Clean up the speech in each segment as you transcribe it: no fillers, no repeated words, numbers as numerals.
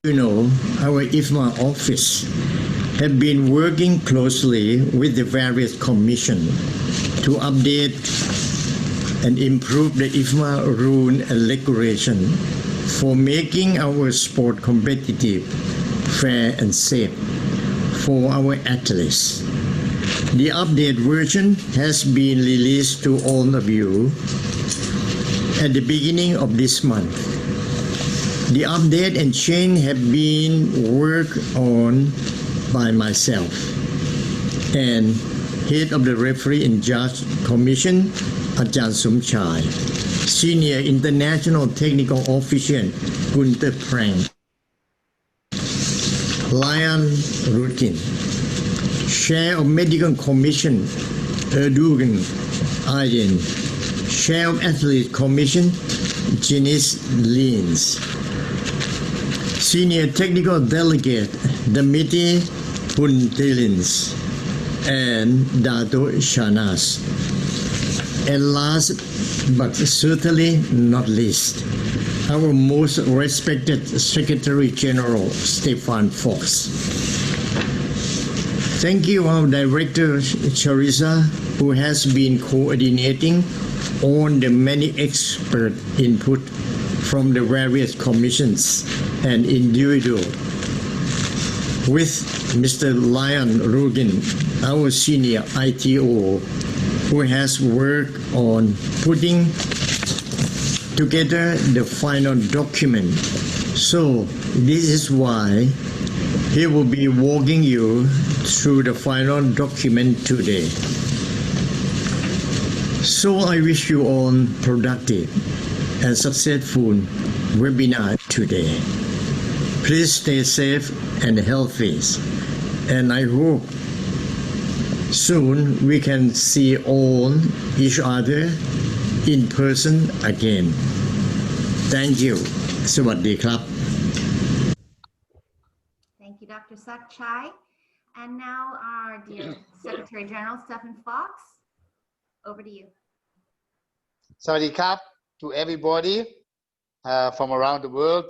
You know, our IFMA office have been working closely with the various commissions to update and improve the IFMA rule and regulation for making our sport competitive, fair and safe for our athletes. The update version has been released to all of you at the beginning of this month. The update and change have been worked on by myself and head of the Referee and Judge Commission, Ajahn Sumchai, Senior International Technical Official, Gunther Frank, Lion Rudkin, Chair of Medical Commission, Erdogan Aydin, Chair of Athlete Commission, Janice Lins, Senior Technical Delegate, Damiti Puntilins, and Dato Shanas. And last but certainly not least, our most respected Secretary General, Stefan Fox. Thank you, our Director, Charissa, who has been coordinating on the many expert input from the various commissions and individual. With Mr. Lion Rugin, our senior ITO, who has worked on putting together the final document. So this is why he will be walking you through the final document today. So I wish you all productive and successful webinar today. Please stay safe and healthy, and I hope soon we can see all each other in person again. Thank you. สวัสดีครับ Thank you, Dr. Sakchai. And now our dear Secretary General, Stephen Fox, over to you. Sawadee krap to everybody from around the world.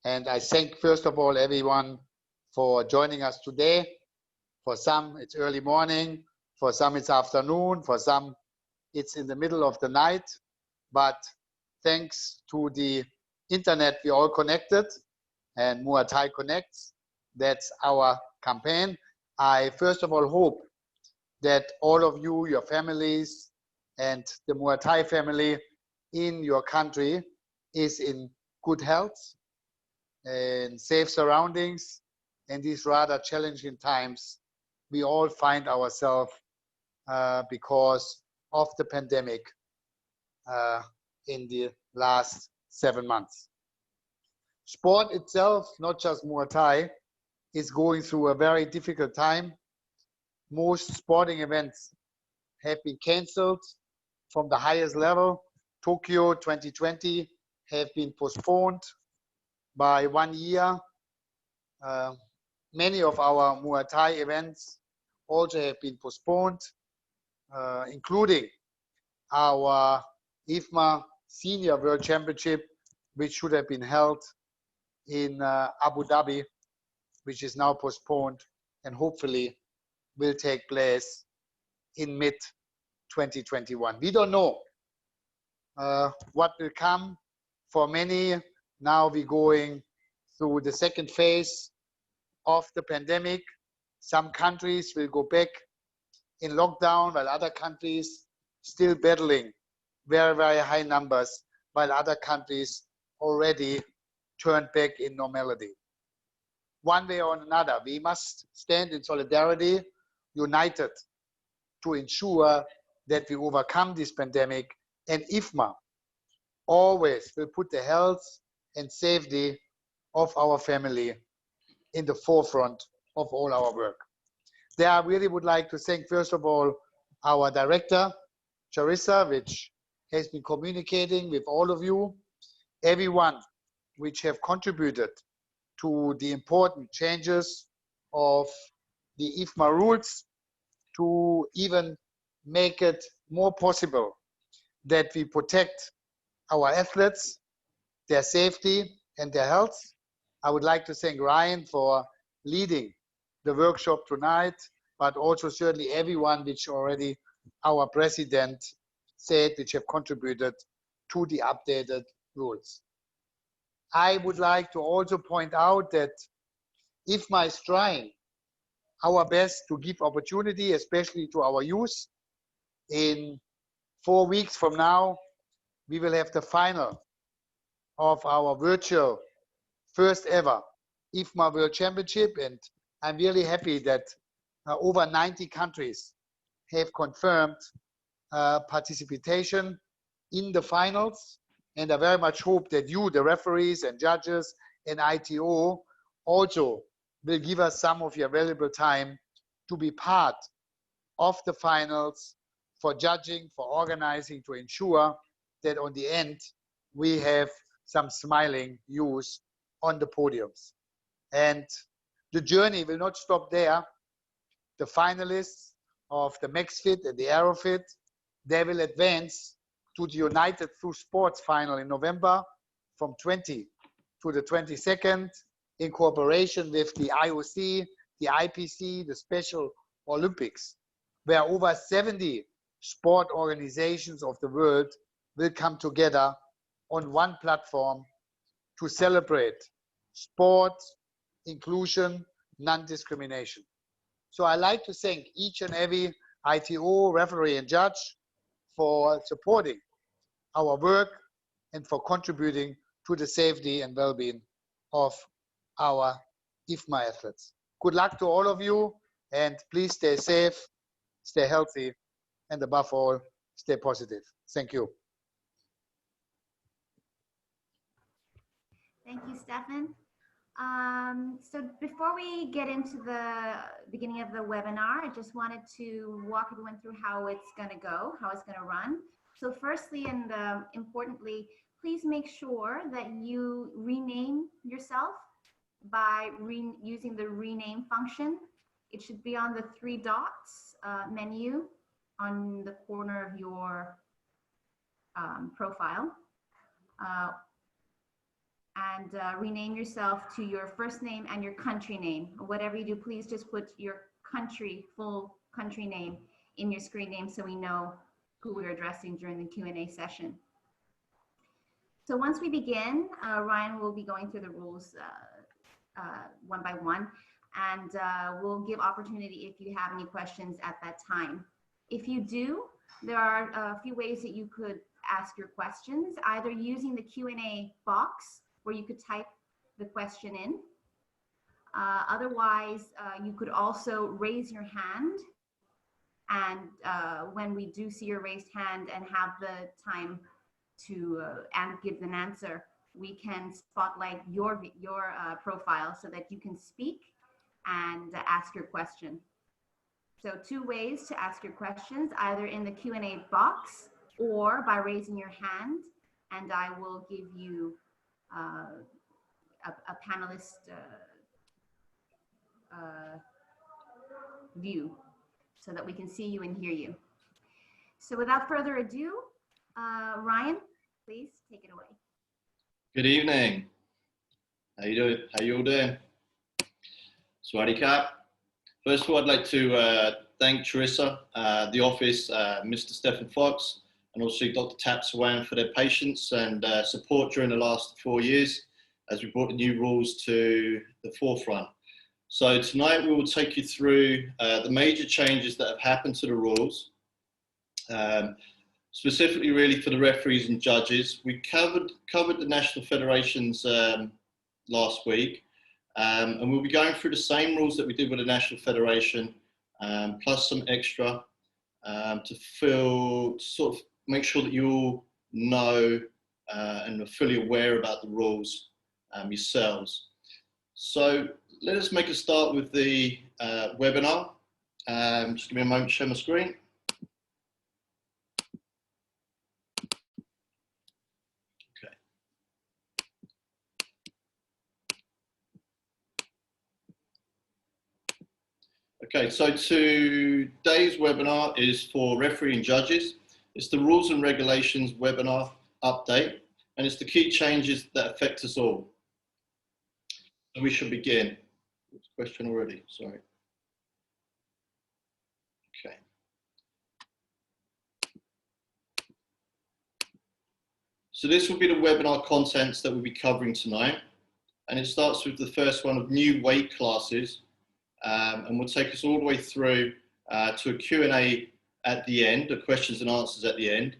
And I thank first of all everyone for joining us today. For some it's early morning, for some it's afternoon, for some it's in the middle of the night. But thanks to the internet we all connected, and Muay Thai Connects. That's our campaign. I first of all hope that all of you, your families, and the Muay Thai family in your country is in good health and safe surroundings. In these rather challenging times we all find ourselves because of the pandemic in the last 7 months. Sport itself, not just Muay Thai, is going through a very difficult time. Most sporting events have been cancelled from the highest level. Tokyo 2020 have been postponed by 1 year. Many of our Muay Thai events also have been postponed, including our IFMA Senior World Championship, which should have been held in Abu Dhabi, which is now postponed and hopefully will take place in mid-2021. We don't know what will come. For many, now we're going through the second phase of the pandemic. Some countries will go back in lockdown, while other countries still battling very, very high numbers, while other countries already turned back in normality. One way or another, we must stand in solidarity, united, to ensure that we overcome this pandemic, and IFMA always will put the health and safety of our family in the forefront of all our work. There I really would like to thank first of all our director, Charissa, which has been communicating with all of you, everyone which have contributed to the important changes of the IFMA rules to even make it more possible that we protect our athletes, their safety and their health, I would like to thank Ryan for leading the workshop tonight, but also certainly everyone which already our president said, which have contributed to the updated rules. I would like to also point out that IFMA is trying our best to give opportunity, especially to our youth. In 4 weeks from now, we will have the final of our virtual first ever IFMA World Championship, and I'm really happy that over 90 countries have confirmed participation in the finals, and I very much hope that you, the referees and judges and ITO, also will give us some of your valuable time to be part of the finals, for judging, for organizing, to ensure that on the end we have some smiling youth on the podiums. And the journey will not stop there. The finalists of the MaxFit and the AeroFit, they will advance to the United Through Sports final in November from 20 to the 22nd, in cooperation with the IOC, the IPC, the Special Olympics, where over 70 sport organizations of the world will come together on one platform to celebrate sport, inclusion, non-discrimination. So I'd like to thank each and every ITO, referee and judge for supporting our work and for contributing to the safety and well-being of our IFMA athletes. Good luck to all of you, and please stay safe, stay healthy, and above all, stay positive. Thank you. Thank you, Stefan. So before we get into the beginning of the webinar, I just wanted to walk everyone through how it's going to go, how it's going to run. So firstly and importantly, please make sure that you rename yourself by using the rename function. It should be on the 3 dots menu on the corner of your profile. And rename yourself to your first name and your country name. Whatever you do, please just put your country, full country name in your screen name so we know who we're addressing during the Q&A session. So once we begin, Ryan will be going through the rules one by one, and we'll give opportunity if you have any questions at that time. If you do, there are a few ways that you could ask your questions, either using the Q&A box, where you could type the question in. Otherwise, you could also raise your hand, and when we do see your raised hand and have the time to give an answer, we can spotlight your profile so that you can speak and ask your question. So 2 ways to ask your questions, either in the Q&A box or by raising your hand, and I will give you a panelist view so that we can see you and hear you. So without further ado, Ryan, please take it away. Good evening. How you doing? How you all doing? Swaddy Cap. First of all, I'd like to thank Teresa, the office, Mr. Stefan Fox, and also Dr. Tap Sawan for their patience and support during the last 4 years as we brought the new rules to the forefront. So tonight we will take you through the major changes that have happened to the rules, specifically really for the referees and judges. We covered the national federations last week, and we'll be going through the same rules that we did with the national federation, plus some extra to sort of make sure that you all know and are fully aware about the rules yourselves. So let us make a start with the webinar. Just give me a moment to share my screen. Okay, so today's webinar is for referee and judges. It's the rules and regulations webinar update, and it's the key changes that affect us all. So we should begin. Question already, sorry. Okay. So this will be the webinar contents that we'll be covering tonight. And it starts with the first one of new weight classes. And will take us all the way through to a Q&A at the end, the questions and answers at the end.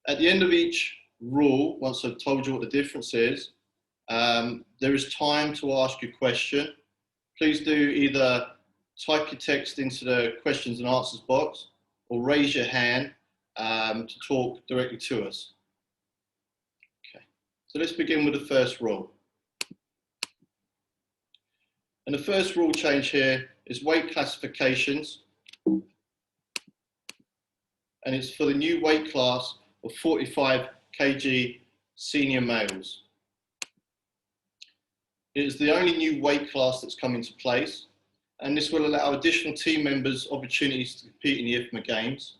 At the end of each rule, once I've told you what the difference is, there is time to ask your question. Please do either type your text into the questions and answers box or raise your hand to talk directly to us. Okay, so let's begin with the first rule. And the first rule change here is weight classifications. And it's for the new weight class of 45 kg senior males. It is the only new weight class that's come into place, and this will allow additional team members opportunities to compete in the IFMA games.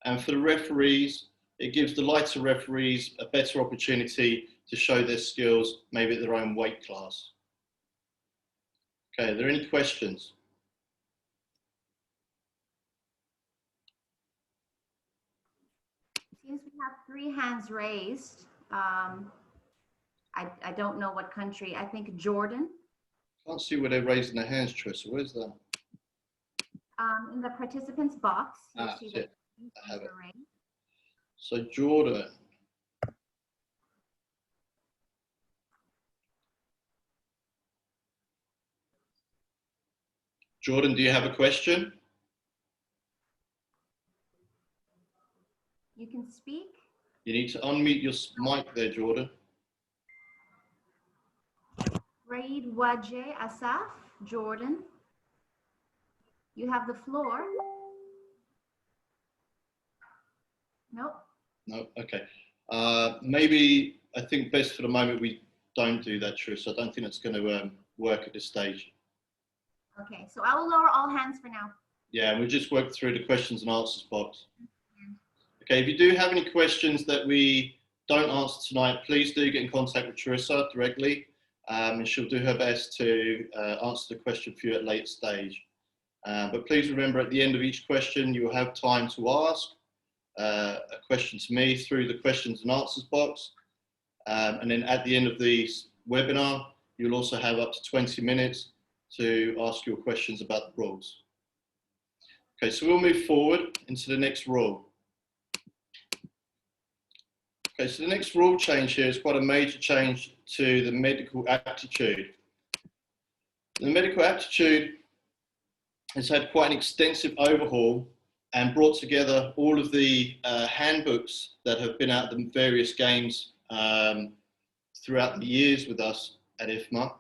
And for the referees, it gives the lighter referees a better opportunity to show their skills, maybe at their own weight class. Okay, are there any questions? Since we have 3 hands raised, I don't know what country. I think Jordan. Can't see where they're raising their hands, Trissa. Where's that? In the participants box, you'll see that I have it. raised. So Jordan. Jordan, do you have a question? You can speak. You need to unmute your mic there, Jordan. Raid Wajeh Asaf, Jordan. You have the floor. Nope. No, okay. Maybe I think best for the moment we don't do that, Trish. I don't think that's going to work at this stage. Okay, so I will lower all hands for now. Yeah, and we'll just work through the questions and answers box. Okay, if you do have any questions that we don't answer tonight, please do get in contact with Teresa directly, and she'll do her best to answer the question for you at a later stage. But please remember, at the end of each question, you will have time to ask a question to me through the questions and answers box. And then at the end of the webinar, you'll also have up to 20 minutes to ask your questions about the rules. Okay, so we'll move forward into the next rule. Okay, so the next rule change here is quite a major change to the medical aptitude. The medical aptitude has had quite an extensive overhaul and brought together all of the handbooks that have been out at the various games throughout the years with us at IFMA.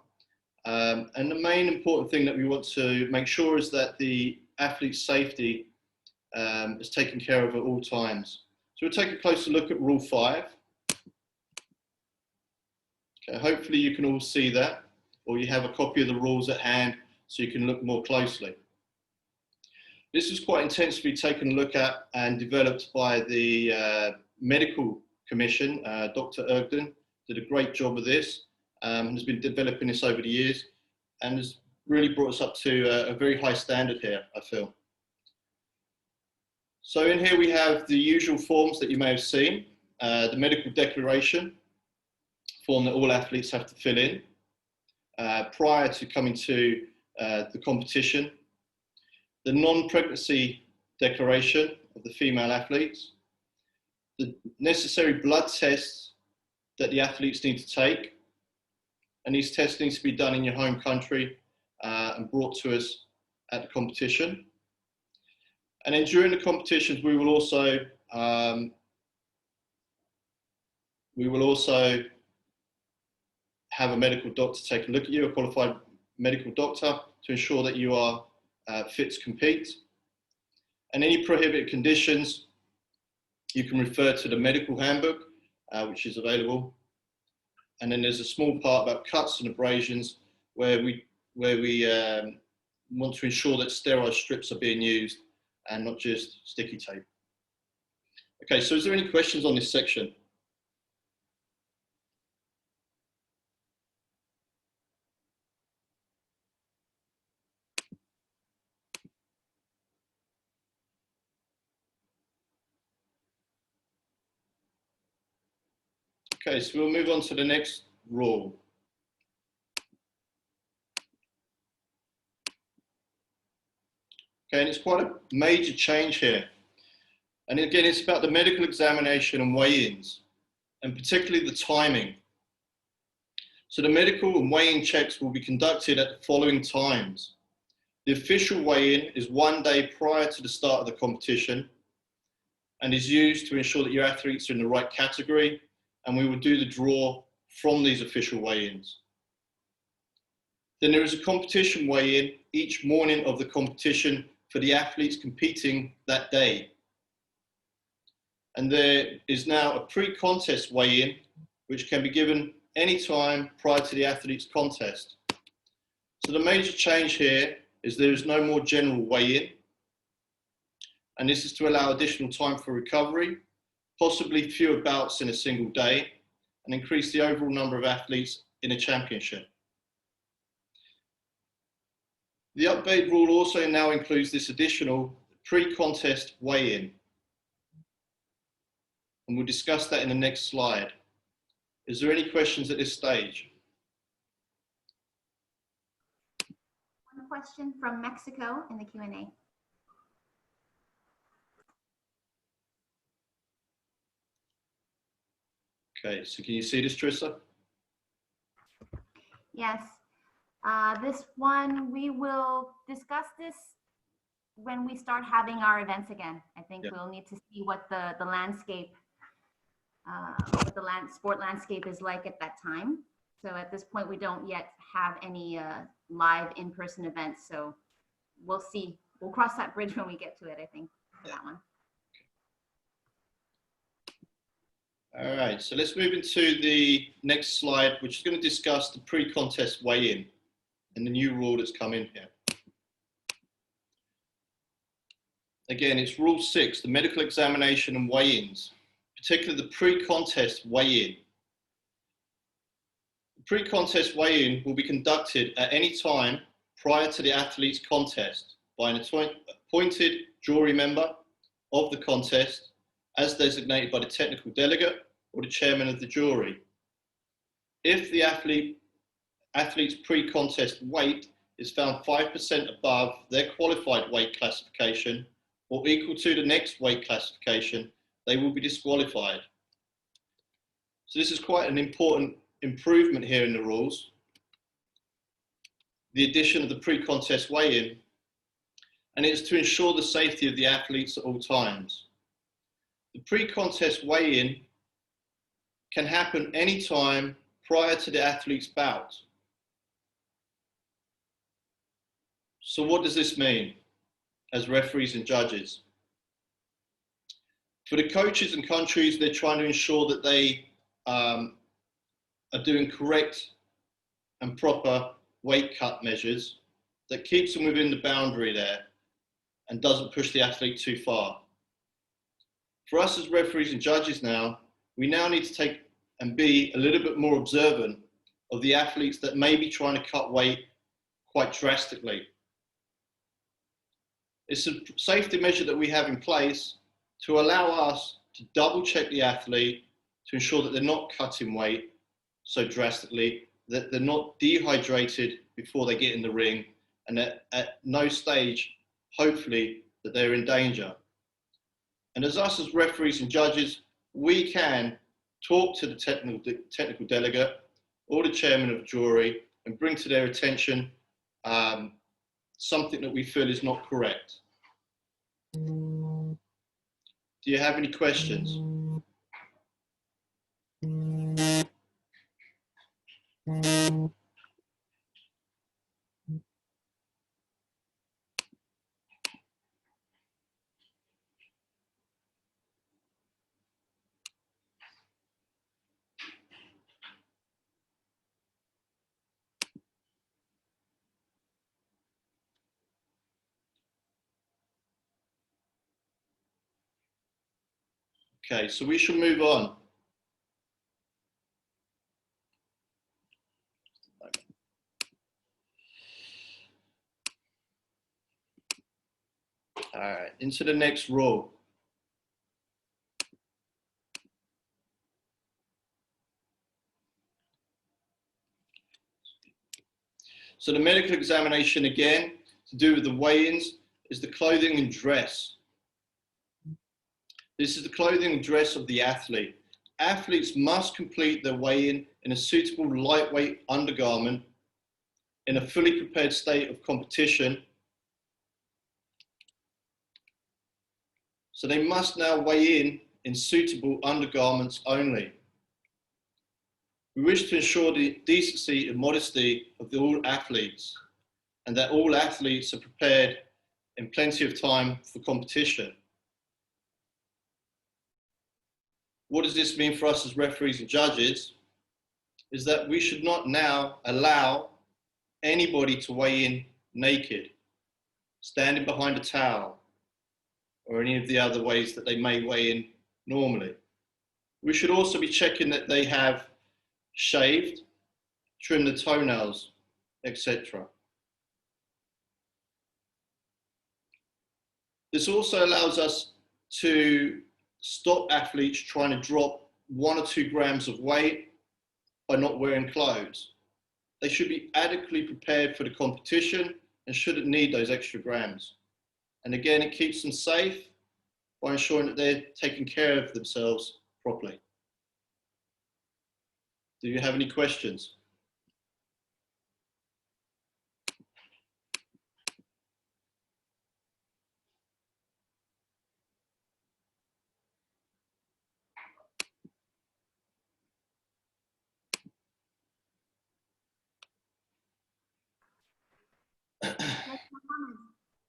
And the main important thing that we want to make sure is that the athlete's safety is taken care of at all times. So we'll take a closer look at Rule 5. Okay, hopefully you can all see that, or you have a copy of the rules at hand so you can look more closely. This was quite intensively taken a look at and developed by the Medical Commission. Dr. Ergden did a great job of this and has been developing this over the years and has really brought us up to a very high standard here, I feel. So in here we have the usual forms that you may have seen, the medical declaration, form that all athletes have to fill in prior to coming to the competition, the non-pregnancy declaration of the female athletes, the necessary blood tests that the athletes need to take, and these tests need to be done in your home country and brought to us at the competition. And then during the competitions, we will also have a medical doctor take a look at you, a qualified medical doctor, to ensure that you are fit to compete. And any prohibited conditions, you can refer to the medical handbook, which is available. And then there's a small part about cuts and abrasions where we want to ensure that sterile strips are being used and not just sticky tape. Okay, so is there any questions on this section? Okay, so we'll move on to the next rule. Okay, and it's quite a major change here. And again, it's about the medical examination and weigh-ins, and particularly the timing. So the medical and weigh-in checks will be conducted at the following times. The official weigh-in is 1 day prior to the start of the competition and is used to ensure that your athletes are in the right category, and we will do the draw from these official weigh-ins. Then there is a competition weigh-in each morning of the competition for the athletes competing that day. And there is now a pre-contest weigh-in, which can be given any time prior to the athlete's contest. So the major change here is there is no more general weigh-in, and this is to allow additional time for recovery, possibly fewer bouts in a single day, and increase the overall number of athletes in a championship. The update rule also now includes this additional pre-contest weigh-in, and we'll discuss that in the next slide. Is there any questions at this stage? One question from Mexico in the Q&A. Okay, so can you see this, Trissa? Yes. This one, we will discuss this when we start having our events again. I think we'll need to see what the landscape, what the sport landscape is like at that time. So at this point, we don't yet have any live in-person events. So we'll see. We'll cross that bridge when we get to it, I think, for that one. All right, so let's move into the next slide, which is going to discuss the pre-contest weigh-in and the new rule that's come in here. Again, it's Rule 6, the medical examination and weigh-ins, particularly the pre-contest weigh-in. The pre-contest weigh-in will be conducted at any time prior to the athlete's contest by an appointed jury member of the contest as designated by the technical delegate or the chairman of the jury. If the athlete's pre-contest weight is found 5% above their qualified weight classification or equal to the next weight classification, they will be disqualified. So this is quite an important improvement here in the rules. The addition of the pre-contest weigh-in, and it's to ensure the safety of the athletes at all times. The pre-contest weigh-in can happen anytime prior to the athlete's bout. So what does this mean as referees and judges? For the coaches and countries, they're trying to ensure that they are doing correct and proper weight cut measures that keeps them within the boundary there and doesn't push the athlete too far. For us as referees and judges now, we now need to take and be a little bit more observant of the athletes that may be trying to cut weight quite drastically. It's a safety measure that we have in place to allow us to double check the athlete to ensure that they're not cutting weight so drastically, that they're not dehydrated before they get in the ring, and that at no stage, hopefully, that they're in danger. And as us as referees and judges, we can talk to the technical delegate or the chairman of the jury and bring to their attention something that we feel is not correct. Do you have any questions? Okay, so we should move on. All right, into the next rule. So the medical examination, again, to do with the weigh-ins, is the clothing and dress. This is the clothing and dress of the athlete. Athletes must complete their weigh-in in a suitable lightweight undergarment in a fully prepared state of competition. So they must now weigh in suitable undergarments only. We wish to ensure the decency and modesty of all athletes, and that all athletes are prepared in plenty of time for competition. What does this mean for us as referees and judges? Is that we should not now allow anybody to weigh in naked, standing behind a towel, or any of the other ways that they may weigh in normally. We should also be checking that they have shaved, trimmed the toenails, etc. This also allows us to stop athletes trying to drop 1 or 2 grams of weight by not wearing clothes. They should be adequately prepared for the competition and shouldn't need those extra grams. And again, it keeps them safe by ensuring that they're taking care of themselves properly. Do you have any questions?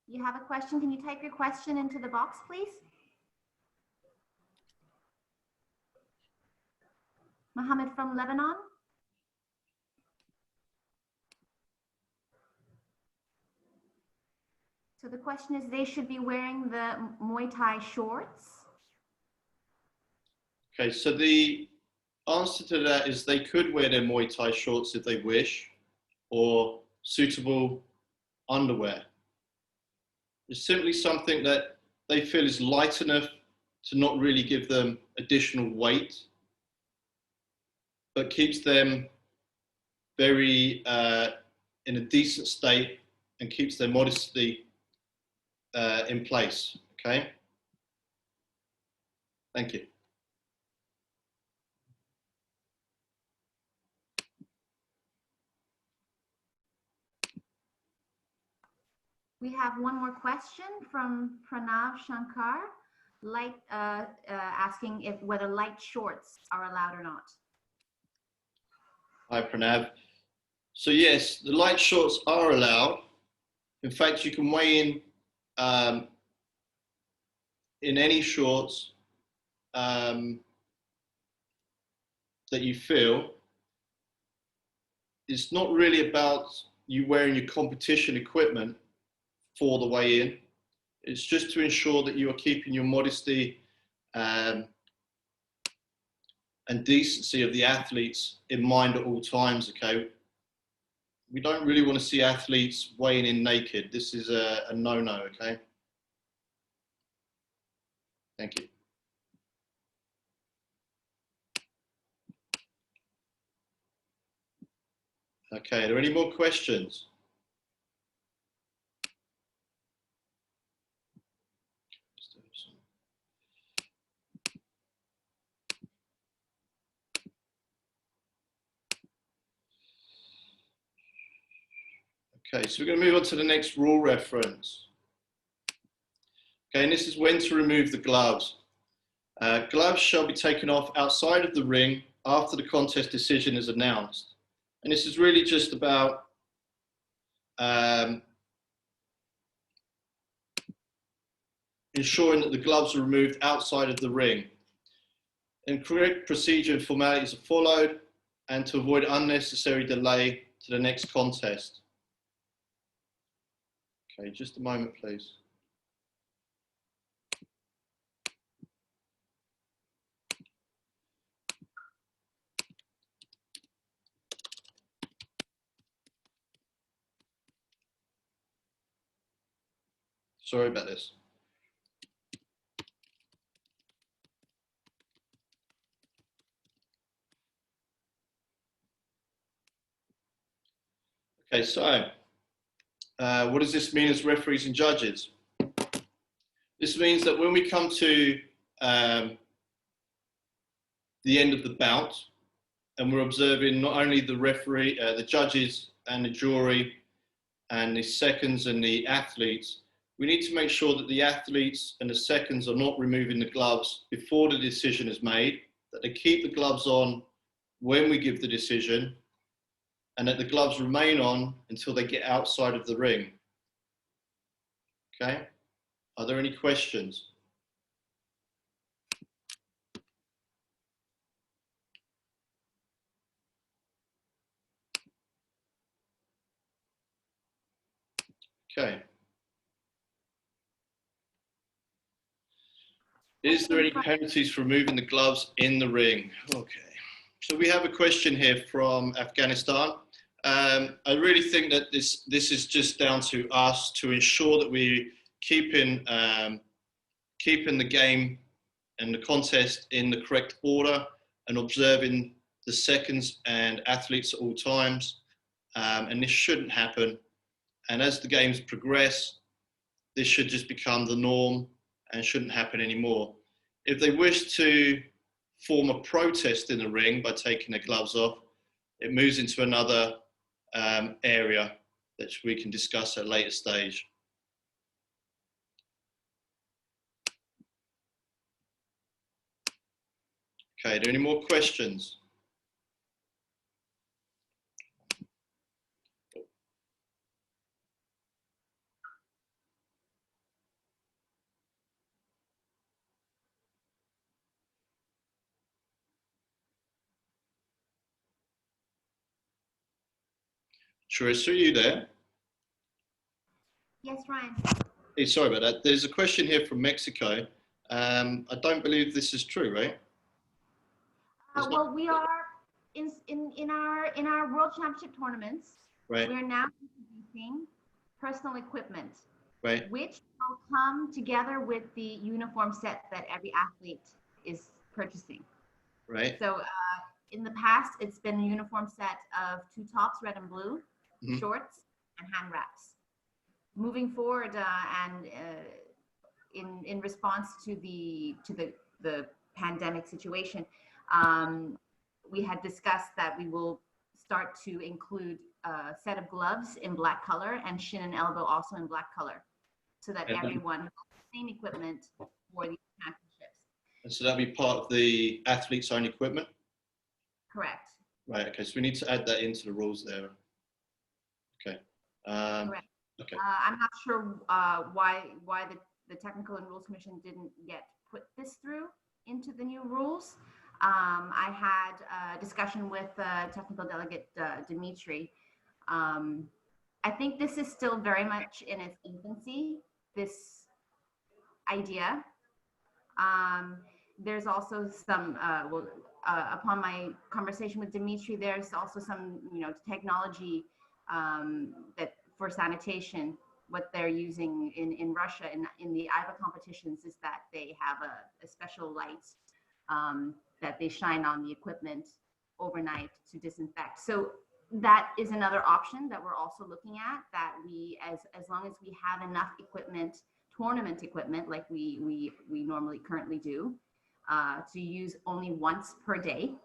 You have a question? Can you type your question into the box, please? Mohammed from Lebanon. So the question is, they should be wearing the Muay Thai shorts. Okay, so the answer to that is they could wear their Muay Thai shorts if they wish, or suitable underwear. It's simply something that they feel is light enough to not really give them additional weight, but keeps them very in a decent state and keeps their modesty in place, okay? Thank you. We have one more question from Pranav Shankar, asking if whether light shorts are allowed or not. Hi, Pranav. So yes, the light shorts are allowed. In fact, you can weigh in any shorts that you feel. It's not really about you wearing your competition equipment for the weigh-in. It's just to ensure that you are keeping your modesty and decency of the athletes in mind at all times, okay? We don't really want to see athletes weighing in naked. This is a no-no, okay? Thank you. Okay, are there any more questions? Okay, so we're going to move on to the next rule reference. Okay, and this is when to remove the gloves. Gloves shall be taken off outside of the ring after the contest decision is announced. And this is really just about ensuring that the gloves are removed outside of the ring. And correct procedure and formalities are followed, and to avoid unnecessary delay to the next contest. Okay, just a moment, please. Sorry about this. Okay, so what does this mean as referees and judges? This means that when we come to the end of the bout and we're observing not only the referee, the judges and the jury and the seconds and the athletes, we need to make sure that the athletes and the seconds are not removing the gloves before the decision is made, that they keep the gloves on when we give the decision, and that the gloves remain on until they get outside of the ring. Okay? Are there any questions? Okay. Is there any penalties for removing the gloves in the ring? Okay. So we have a question here from Afghanistan. I really think that this is just down to us to ensure that we keeping the game and the contest in the correct order and observing the seconds and athletes at all times. And this shouldn't happen. And as the games progress, this should just become the norm and shouldn't happen anymore. If they wish to form a protest in the ring by taking their gloves off, it moves into another area that we can discuss at a later stage. Okay, are there any more questions? Charissa, are you there? Yes, Ryan. Hey, sorry about that. There's a question here from Mexico. I don't believe this is true, right? Well, we are in our World Championship tournaments. Right. We're now introducing personal equipment, Right. which will come together with the uniform set that every athlete is purchasing. Right. So in the past, it's been a uniform set of 2 tops, red and blue, Mhm. shorts, and hand wraps. Moving forward, and in response to the pandemic situation, we had discussed that we will start to include a set of gloves in black color and shin and elbow also in black color, so that everyone has the same equipment for the championships. And so that'll be part of the athlete's own equipment? Correct. Right, okay, so we need to add that into the rules there. Okay. Correct. Okay. I'm not sure why the Technical and Rules Commission didn't yet put this through into the new rules. I had a discussion with Technical Delegate Dimitri. I think this is still very much in its infancy, this idea. There's also some, upon my conversation with Dimitri, there's also some, technology that for sanitation, what they're using in Russia in the IFMA competitions is that they have a special light that they shine on the equipment overnight to disinfect. So that is another option that we're also looking at, that we, as long as we have enough equipment, tournament equipment, like we normally currently do, to use only once per day,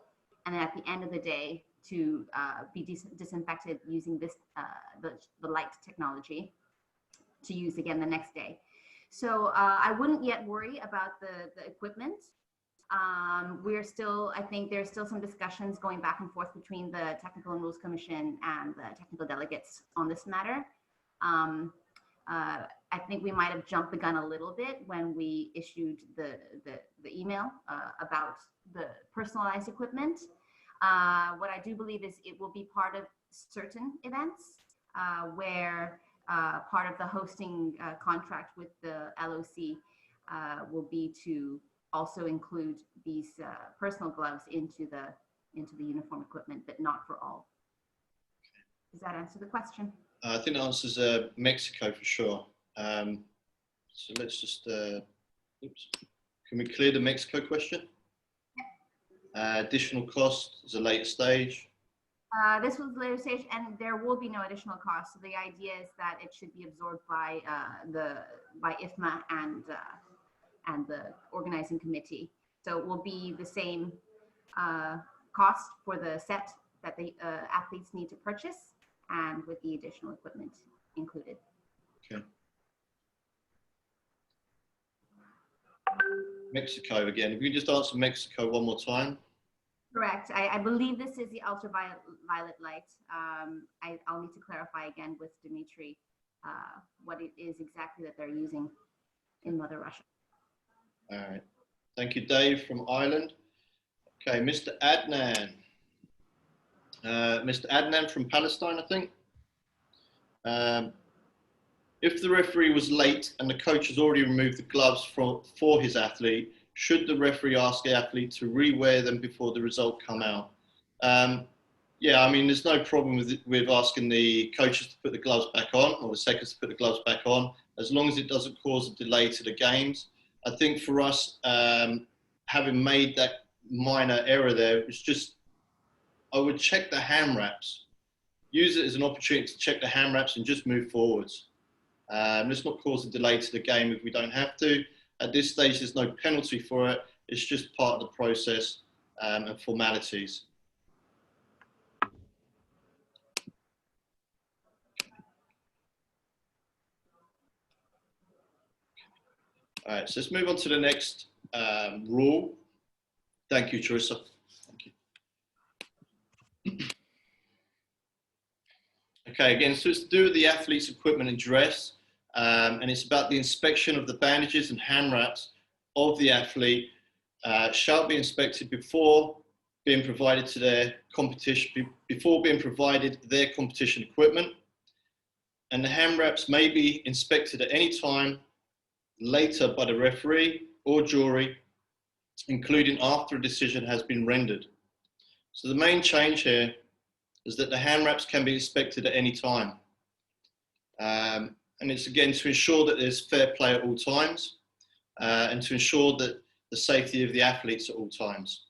and then at the end of the day to be disinfected using this the light technology to use again the next day. So I wouldn't yet worry about the equipment. We're still, I think there's still some discussions going back and forth between the Technical and Rules Commission and the technical delegates on this matter. I think we might have jumped the gun a little bit when we issued the email about the personalized equipment. What I do believe is it will be part of certain events where part of the hosting contract with the LOC will be to also include these personal gloves into the uniform equipment, but not for all. Does that answer the question? I think the answer is Mexico for sure. So let's just, oops. Can we clear the Mexico question? Additional cost is a later stage. This was later stage, and there will be no additional cost. So the idea is that it should be absorbed by IFMA and the organizing committee. So it will be the same cost for the set that the athletes need to purchase, and with the additional equipment included. Okay. Mexico again. If you just answer Mexico one more time. Correct. I believe this is the ultraviolet light. I'll need to clarify again with Dimitri what it is exactly that they're using in Mother Russia. All right. Thank you, Dave from Ireland. Okay, Mr. Adnan. Mr. Adnan from Palestine, I think. If the referee was late and the coach has already removed the gloves for his athlete, should the referee ask the athlete to re-wear them before the result come out? Yeah, I mean, there's no problem with asking the coaches to put the gloves back on, or the seconds to put the gloves back on, as long as it doesn't cause a delay to the games. I think for us, having made that minor error there, it's just, I would check the hand wraps. Use it as an opportunity to check the hand wraps and just move forwards. Let's not cause a delay to the game if we don't have to. At this stage, there's no penalty for it. It's just part of the process and formalities. All right, so let's move on to the next rule. Thank you, Teresa. Thank you. Okay, again, so it's to do with the athlete's equipment and dress, and it's about the inspection of the bandages and hand wraps of the athlete shall be inspected before being provided to their competition, before being provided their competition equipment, and the hand wraps may be inspected at any time later by the referee or jury, including after a decision has been rendered. So the main change here is that the hand wraps can be inspected at any time. And it's again to ensure that there's fair play at all times and to ensure that the safety of the athletes at all times.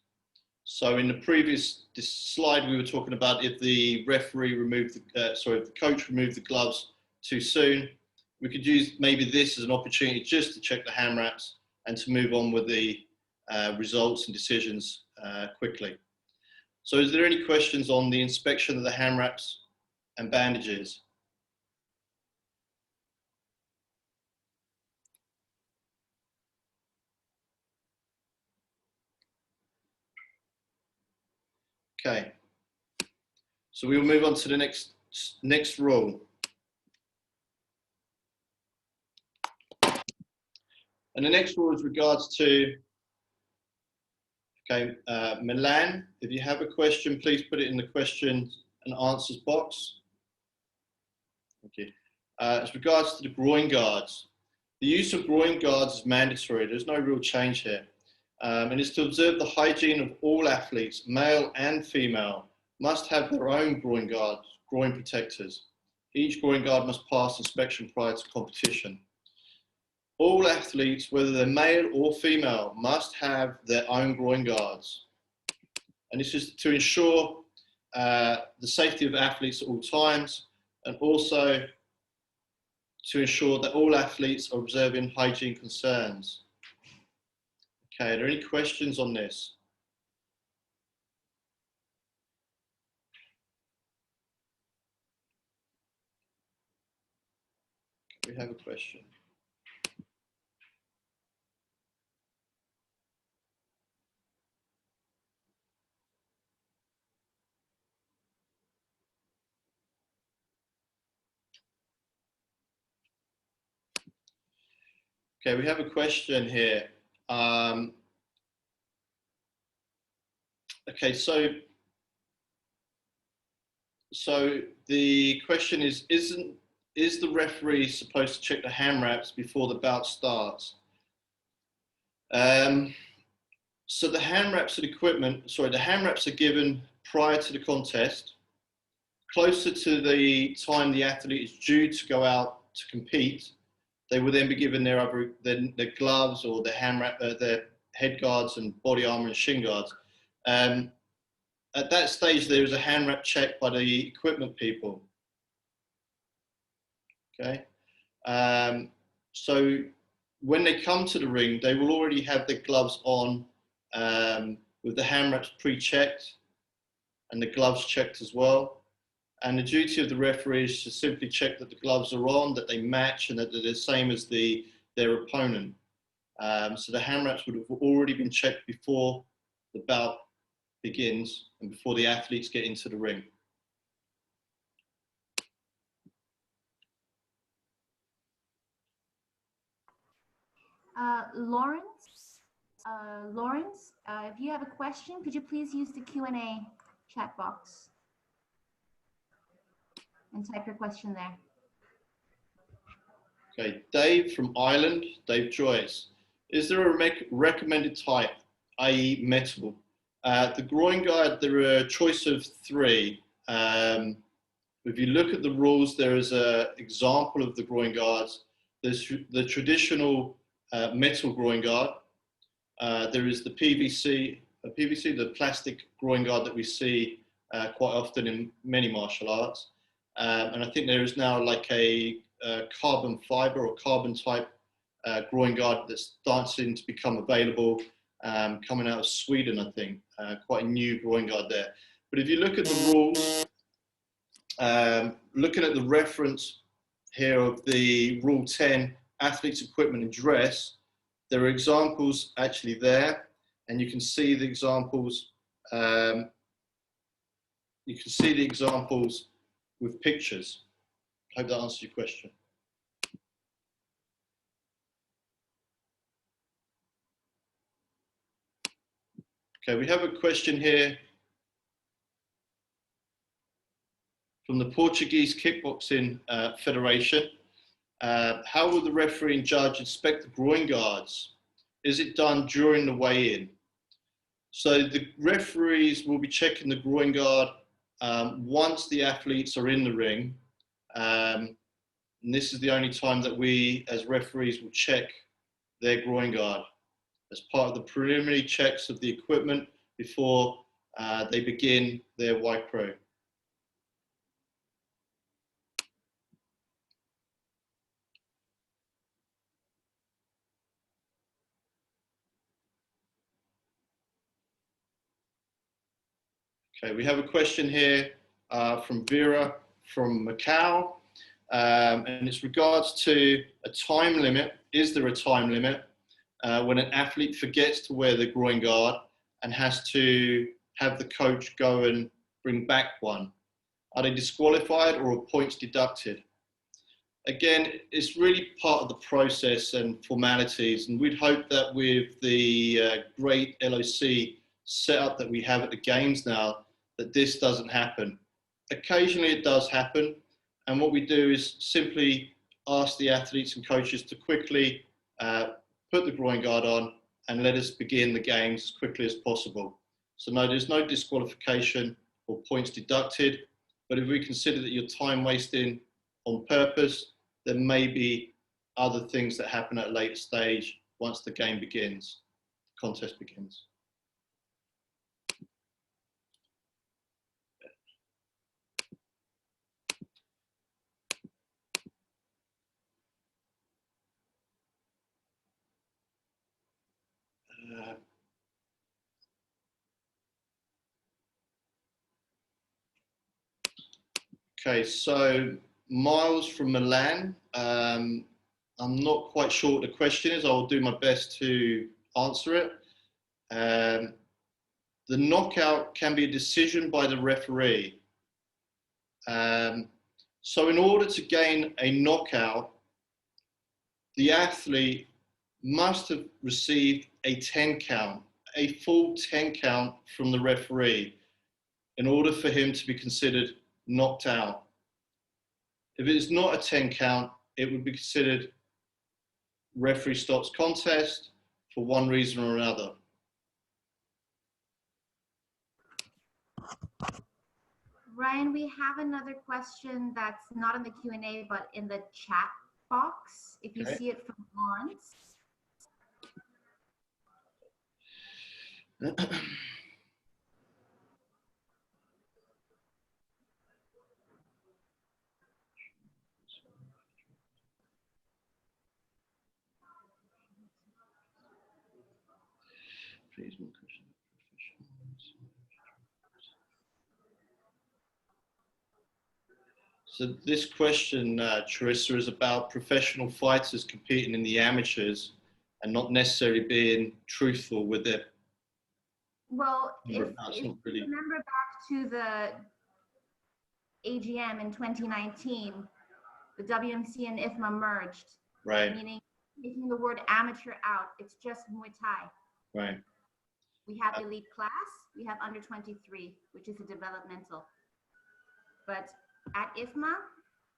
So in the previous slide, we were talking about if the referee removed, if the coach removed the gloves too soon, we could use maybe this as an opportunity just to check the hand wraps and to move on with the results and decisions quickly. So is there any questions on the inspection of the hand wraps and bandages? Okay, so we will move on to the next rule. And the next rule is regards to, okay, Milan, if you have a question, please put it in the questions and answers box. Thank you. As regards to the groin guards, the use of groin guards is mandatory. There's no real change here. And it's to observe the hygiene of all athletes, male and female, must have their own groin guards, groin protectors. Each groin guard must pass inspection prior to competition. All athletes, whether they're male or female, must have their own groin guards. And this is to ensure the safety of athletes at all times, and also to ensure that all athletes are observing hygiene concerns. Okay, are there any questions on this? We have a question. Okay, we have a question here. Okay, so the question is the referee supposed to check the hand wraps before the bout starts? So the hand wraps and equipment, the hand wraps are given prior to the contest, closer to the time the athlete is due to go out to compete. They will then be given their gloves or their hand wrap, their head guards and body armor and shin guards. at that stage, there is a hand wrap check by the equipment people. Okay. So when they come to the ring, they will already have their gloves on with the hand wraps pre-checked and the gloves checked as well. And the duty of the referee is to simply check that the gloves are on, that they match, and that they're the same as their opponent. So the hand wraps would have already been checked before the bout begins and before the athletes get into the ring. Lawrence, if you have a question, could you please use the Q&A chat box and type your question there. Okay, Dave from Ireland, Dave Joyce. Is there a recommended type, i.e. metal? The groin guard, there are a choice of 3. If you look at the rules, there is an example of the groin guards. There's the traditional metal groin guard. There is the PVC, the plastic groin guard that we see quite often in many martial arts. And I think there is now like a carbon fiber or carbon type groin guard that's starting to become available, coming out of Sweden, I think. Quite a new groin guard there. But if you look at the rules, looking at the reference here of the Rule 10, athletes, equipment and dress, there are examples actually there, and you can see the examples. With pictures. I hope that answers your question. Okay, we have a question here from the Portuguese Kickboxing Federation. How will the referee and judge inspect the groin guards? Is it done during the weigh-in? So the referees will be checking the groin guard once the athletes are in the ring. And this is the only time that we as referees will check their groin guard as part of the preliminary checks of the equipment before they begin their white pro. Okay, we have a question here from Vera from Macau, and it's regards to a time limit. Is there a time limit when an athlete forgets to wear the groin guard and has to have the coach go and bring back one? Are they disqualified or are points deducted? Again, it's really part of the process and formalities, and we'd hope that with the great LOC setup that we have at the games now, that this doesn't happen. Occasionally it does happen, and what we do is simply ask the athletes and coaches to quickly put the groin guard on and let us begin the games as quickly as possible. So no, there's no disqualification or points deducted, but if we consider that you're time wasting on purpose, there may be other things that happen at a later stage once the game begins, the contest begins. Okay, so Miles from Milan, I'm not quite sure what the question is. I'll do my best to answer it. The knockout can be a decision by the referee. So in order to gain a knockout, the athlete must have received a 10 count, a full 10 count from the referee in order for him to be considered knocked out. If it is not a 10 count, it would be considered referee stops contest for one reason or another. Ryan, we have another question that's not in the Q&A, but in the chat box, if you see it from Hans. please, more questions. So this question, Charissa, is about professional fighters competing in the amateurs and not necessarily being truthful with their. Well, if That's you not really. remember back to the AGM in 2019, the WMC and IFMA merged, Right, meaning taking the word amateur out. It's just Muay Thai. right. We have elite class, we have under 23, which is a developmental. But at IFMA,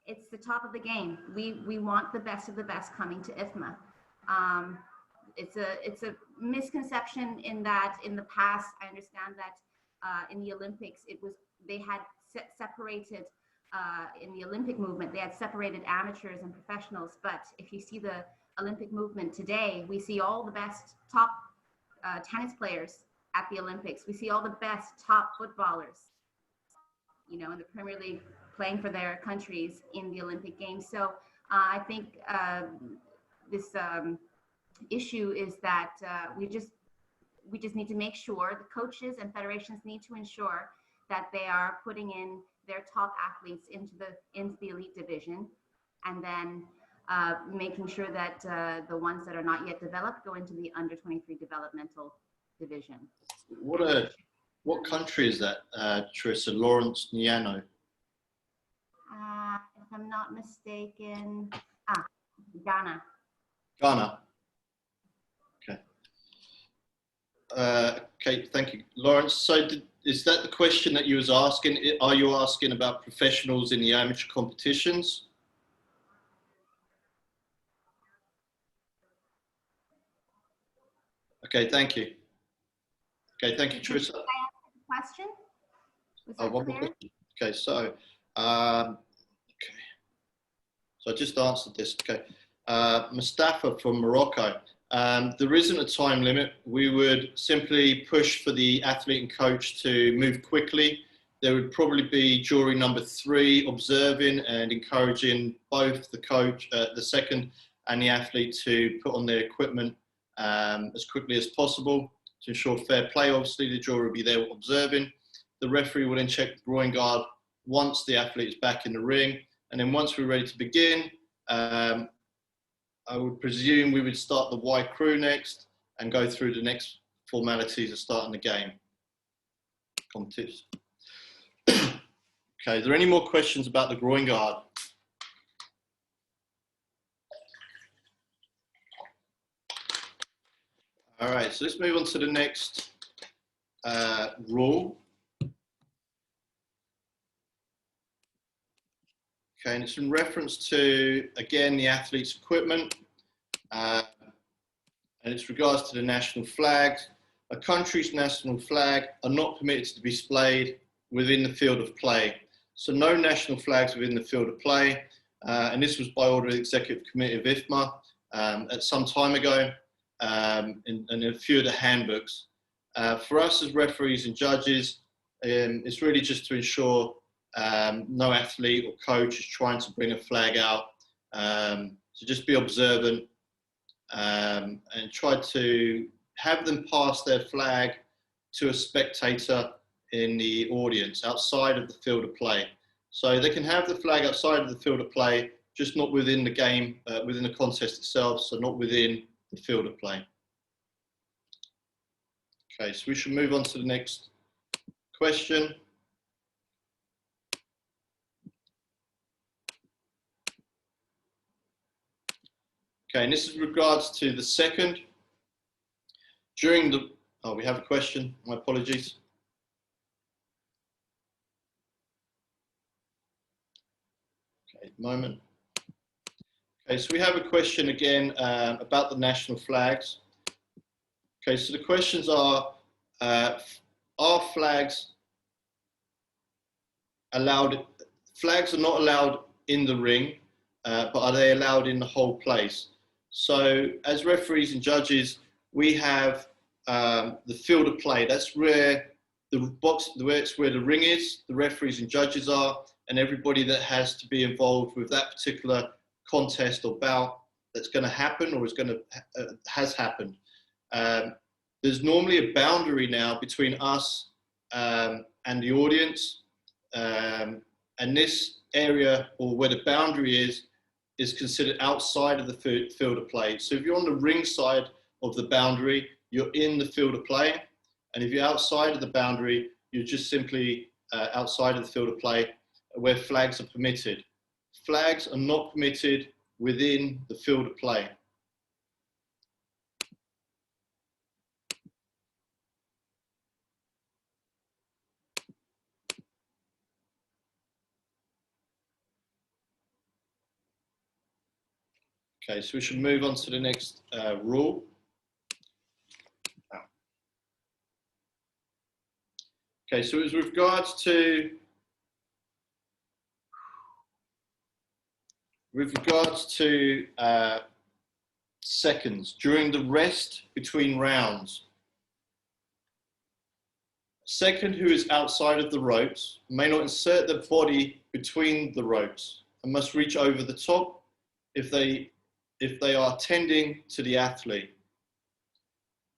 it's the top of the game. We want the best of the best coming to IFMA. It's a misconception in that in the past, I understand that in the Olympics, they had separated in the Olympic movement, they had separated amateurs and professionals. But if you see the Olympic movement today, we see all the best top tennis players at the Olympics. We see all the best top footballers, in the Premier League playing for their countries in the Olympic Games. So I think this issue is that we just need to make sure the coaches and federations need to ensure that they are putting in their top athletes into the elite division, and then making sure that the ones that are not yet developed go into the under 23 developmental division. What country is that, Charissa? Lawrence Niano? If I'm not mistaken, Ghana. Ghana. Okay. Okay, thank you, Lawrence. So is that the question that you was asking? Are you asking about professionals in the amateur competitions? Okay, thank you. Okay, thank you, Charissa. Did I answer the question? Was that One more clear? question. Okay, so okay, so I just answered this. Okay, Mustafa from Morocco. There isn't a time limit. We would simply push for the athlete and coach to move quickly. There would probably be jury number 3 observing and encouraging both the coach, the second, and the athlete to put on their equipment as quickly as possible to ensure fair play. Obviously, the jury will be there observing. The referee will then check the groin guard once the athlete is back in the ring. And then once we're ready to begin, I would presume we would start the Y crew next and go through the next formalities of starting the game. Competition. Okay, is there any more questions about the groin guard? All right, so let's move on to the next rule. Okay, and it's in reference to, again, the athlete's equipment, and it's regards to the national flags. A country's national flag are not permitted to be displayed within the field of play. So no national flags within the field of play, and this was by order of the Executive Committee of IFMA at some time ago, in a few of the handbooks. For us as referees and judges, it's really just to ensure no athlete or coach is trying to bring a flag out. So just be observant and try to have them pass their flag to a spectator in the audience outside of the field of play. So they can have the flag outside of the field of play, just not within the game, within the contest itself, so not within the field of play. Okay, so we should move on to the next question. Okay, and this is regards to the second. During the, oh, we have a question, my apologies. Okay, moment. Okay, so we have a question again about the national flags. Okay, so the questions are flags allowed? Flags are not allowed in the ring, but are they allowed in the whole place? So as referees and judges, we have the field of play. That's where the box, where the ring is, the referees and judges are, and everybody that has to be involved with that particular contest or bout that's going to happen or is going to has happened. there's normally a boundary now between us and the audience. And this area, or where the boundary is considered outside of the field of play. So if you're on the ring side of the boundary, you're in the field of play. And if you're outside of the boundary, you're just simply outside of the field of play where flags are permitted. Flags are not permitted within the field of play. Okay, so we should move on to the next rule. Okay, so as regards to seconds during the rest between rounds, a second who is outside of the ropes may not insert their body between the ropes and must reach over the top if they are tending to the athlete.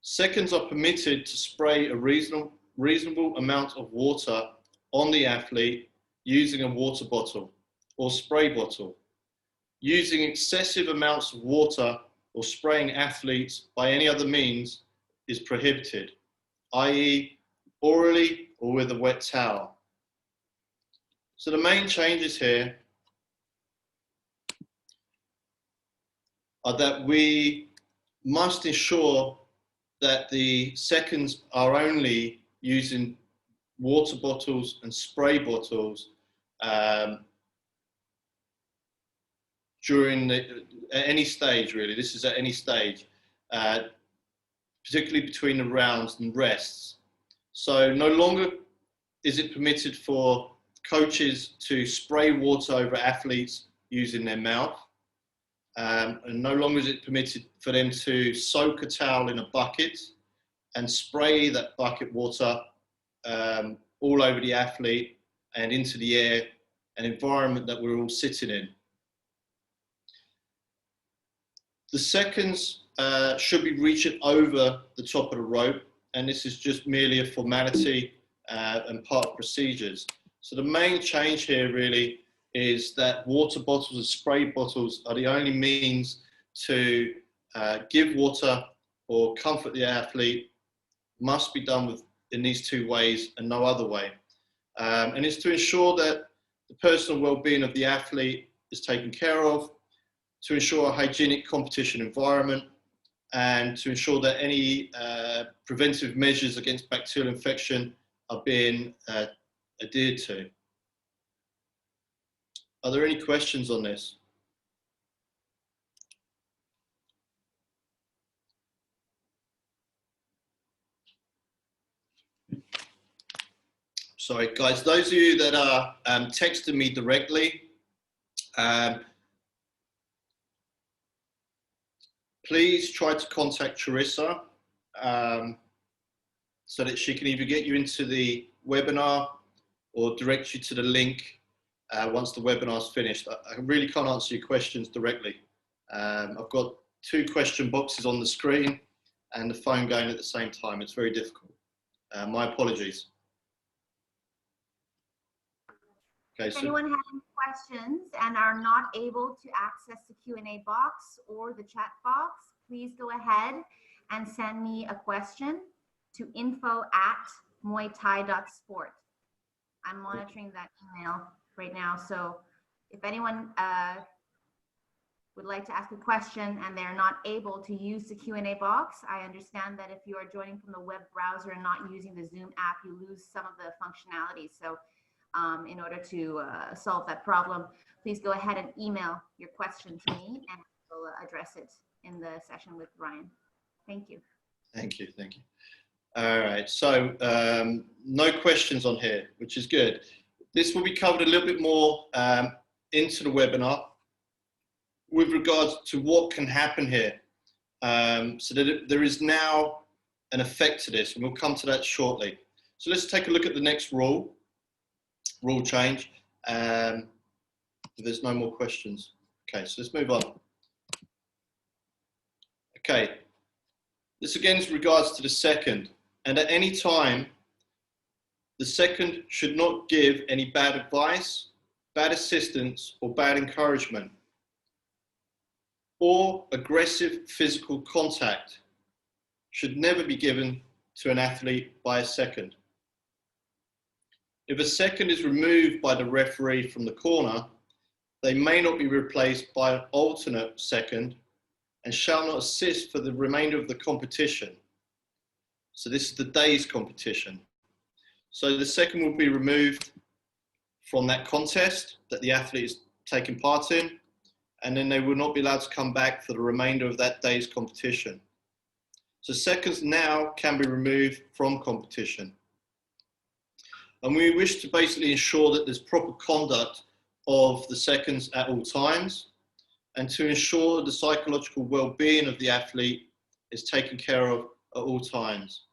Seconds are permitted to spray a reasonable amount of water on the athlete using a water bottle or spray bottle. Using excessive amounts of water or spraying athletes by any other means is prohibited, i.e. orally or with a wet towel. So the main changes here are that we must ensure that the seconds are only using water bottles and spray bottles during at any stage, really. This is at any stage, particularly between the rounds and rests. So no longer is it permitted for coaches to spray water over athletes using their mouth. And no longer is it permitted for them to soak a towel in a bucket and spray that bucket water all over the athlete and into the air, an environment that we're all sitting in. The seconds should be reaching over the top of the rope, and this is just merely a formality and part of procedures. So the main change here really is that water bottles and spray bottles are the only means to give water or comfort the athlete, must be done in these two ways and no other way. And it's to ensure that the personal well-being of the athlete is taken care of, to ensure a hygienic competition environment, and to ensure that any preventive measures against bacterial infection are being adhered to. Are there any questions on this? Sorry, guys, those of you that are texting me directly, please try to contact Charissa so that she can either get you into the webinar or direct you to the link once the webinar is finished. I really can't answer your questions directly. I've got 2 question boxes on the screen and the phone going at the same time. It's very difficult. My apologies. Okay, if anyone has any questions and are not able to access the Q&A box or the chat box, please go ahead and send me a question to info@muaythai.sport. I'm monitoring that email right now. So if anyone would like to ask a question and they're not able to use the Q&A box, I understand that if you are joining from the web browser and not using the Zoom app, you lose some of the functionality. So in order to solve that problem, please go ahead and email your question to me and we'll address it in the session with Ryan. Thank you. Thank you, thank you. All right, so no questions on here, which is good. This will be covered a little bit more into the webinar with regards to what can happen here. So that there is now an effect to this, and we'll come to that shortly. So let's take a look at the next rule change. If there's no more questions. Okay, so let's move on. Okay, This again is regards to the second, and at any time, the second should not give any bad advice, bad assistance, or bad encouragement, or aggressive physical contact should never be given to an athlete by a second. If a second is removed by the referee from the corner, they may not be replaced by an alternate second and shall not assist for the remainder of the competition. So this is the day's competition. So the second will be removed from that contest that the athlete is taking part in, and then they will not be allowed to come back for the remainder of that day's competition. So seconds now can be removed from competition. And we wish to basically ensure that there's proper conduct of the seconds at all times, and to ensure the psychological well-being of the athlete is taken care of at all times.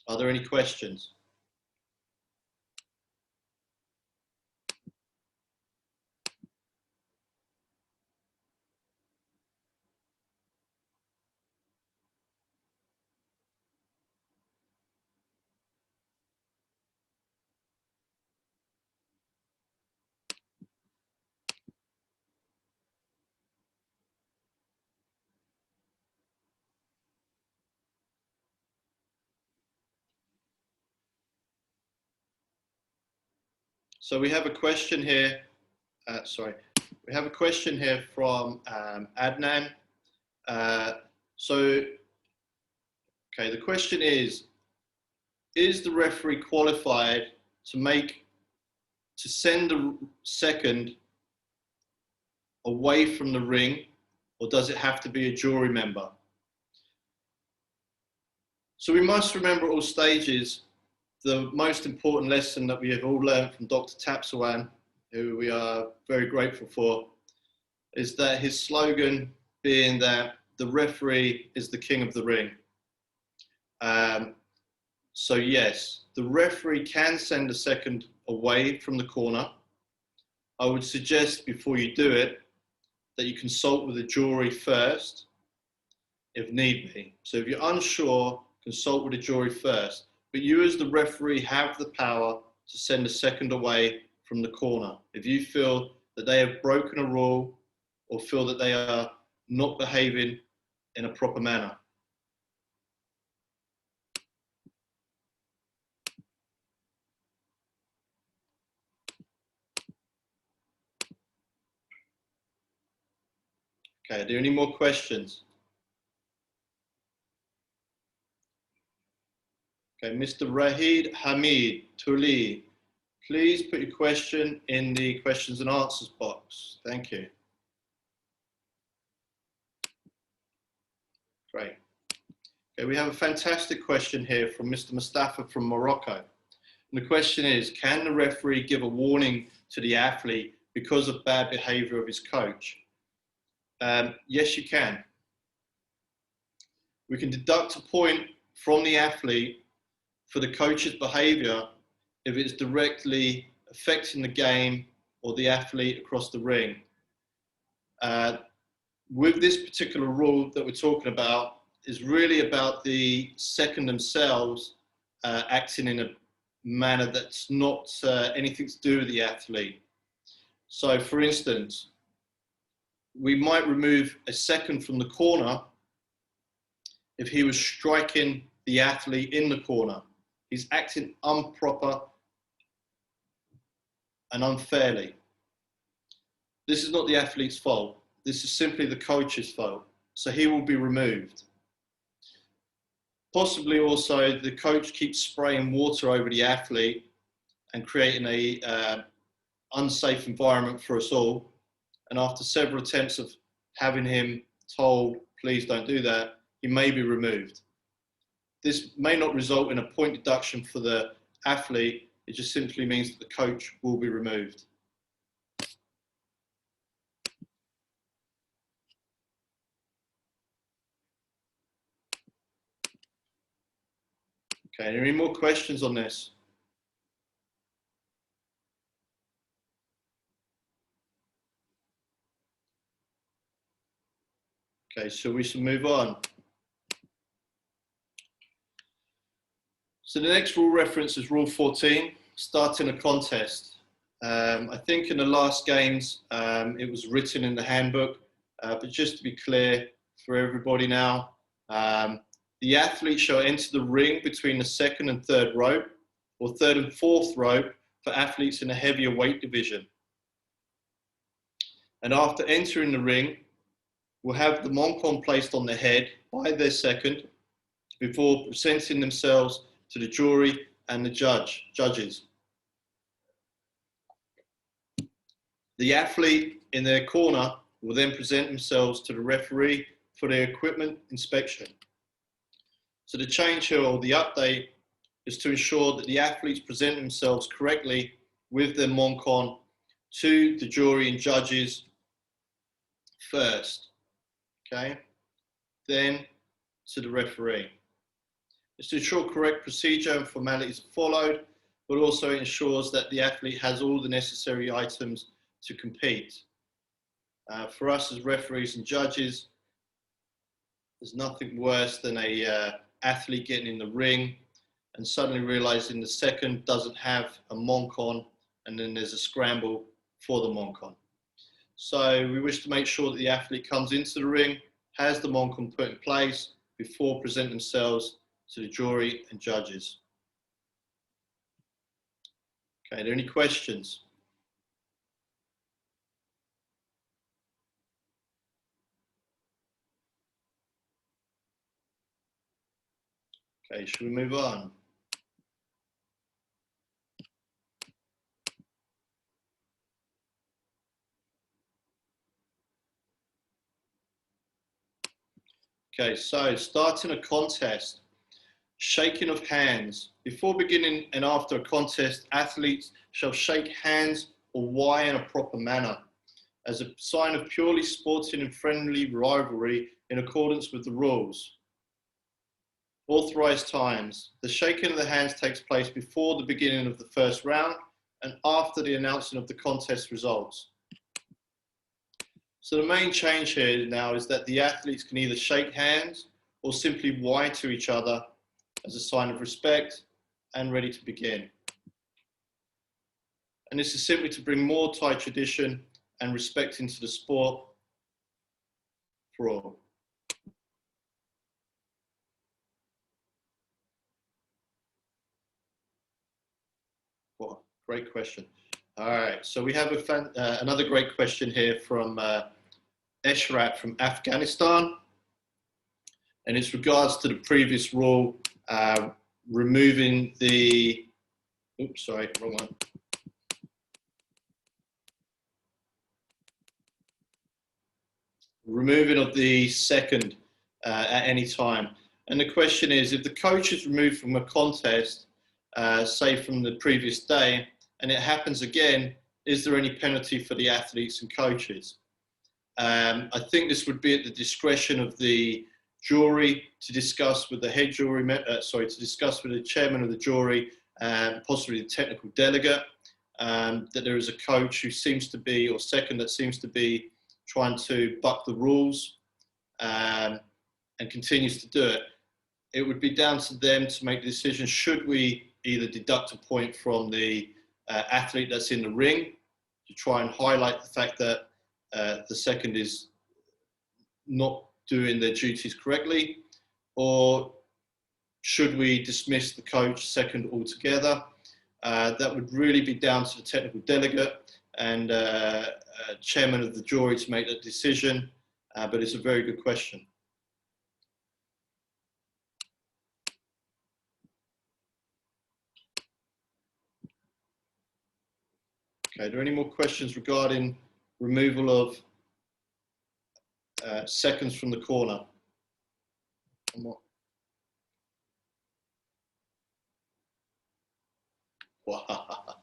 Are there any questions? So we have a question here. We have a question here from Adnan. Okay, the question is the referee qualified to send the second away from the ring, or does it have to be a jury member? So we must remember at all stages, the most important lesson that we have all learned from Dr. Tapswan, who we are very grateful for, is that his slogan being that the referee is the king of the ring. So yes, the referee can send a second away from the corner. I would suggest before you do it that you consult with the jury first, if need be. So if you're unsure, consult with the jury first. But you as the referee have the power to send a second away from the corner if you feel that they have broken a rule or feel that they are not behaving in a proper manner. Okay, are there any more questions? Okay, Mr. Rahid Hamid Tuli, please put your question in the questions and answers box. Thank you. Great. Okay, we have a fantastic question here from Mr. Mustafa from Morocco. And the question is, can the referee give a warning to the athlete because of bad behavior of his coach? Yes, you can. We can deduct a point from the athlete for the coach's behavior if it's directly affecting the game or the athlete across the ring. With this particular rule that we're talking about, is really about the second themselves acting in a manner that's not anything to do with the athlete. So for instance, we might remove a second from the corner if he was striking the athlete in the corner. He's acting improper and unfairly. This is not the athlete's fault. This is simply the coach's fault. So he will be removed. Possibly also the coach keeps spraying water over the athlete and creating a unsafe environment for us all. And after several attempts of having him told, please don't do that, he may be removed. This may not result in a point deduction for the athlete. It just simply means that the coach will be removed. Okay, any more questions on this? Okay, so we should move on. So the next rule reference is Rule 14, starting a contest. I think in the last games, it was written in the handbook, but just to be clear for everybody now, the athlete shall enter the ring between the second and third rope, or third and fourth rope for athletes in a heavier weight division. And after entering the ring, will have the moncon placed on the head by their second before presenting themselves to the jury and the judges. The athlete in their corner will then present themselves to the referee for their equipment inspection. So the change here, or the update, is to ensure that the athletes present themselves correctly with their moncon to the jury and judges first, okay? Then to the referee. It's to ensure correct procedure and formalities are followed, but also ensures that the athlete has all the necessary items to compete. For us as referees and judges, there's nothing worse than a athlete getting in the ring and suddenly realizing the second doesn't have a moncon, and then there's a scramble for the moncon. So we wish to make sure that the athlete comes into the ring, has the moncon put in place before presenting themselves to the jury and judges. Okay, are there any questions? Okay, should we move on? Okay, so starting a contest, shaking of hands. Before beginning and after a contest, athletes shall shake hands or wire in a proper manner as a sign of purely sporting and friendly rivalry in accordance with the rules. Authorized times. The shaking of the hands takes place before the beginning of the first round and after the announcement of the contest results. So the main change here now is that the athletes can either shake hands or simply wire to each other as a sign of respect and ready to begin. And this is simply to bring more Thai tradition and respect into the sport for all. Well, great question. All right, so we have another great question here from Eshrat from Afghanistan, and it's regards to the previous rule, removing the, oops, sorry, wrong one. Removing of the second at any time. And the question is, if the coach is removed from a contest, say from the previous day, and it happens again, is there any penalty for the athletes and coaches? I think this would be at the discretion of the jury to discuss with the head jury, to discuss with the chairman of the jury and possibly the technical delegate, that there is a coach who seems to be, or second that seems to be trying to buck the rules and continues to do it. It would be down to them to make the decision, should we either deduct a point from the athlete that's in the ring to try and highlight the fact that the second is not doing their duties correctly, or should we dismiss the coach second altogether? That would really be down to the technical delegate and chairman of the jury to make that decision, but it's a very good question. Okay, are there any more questions regarding removal of seconds from the corner? Wow.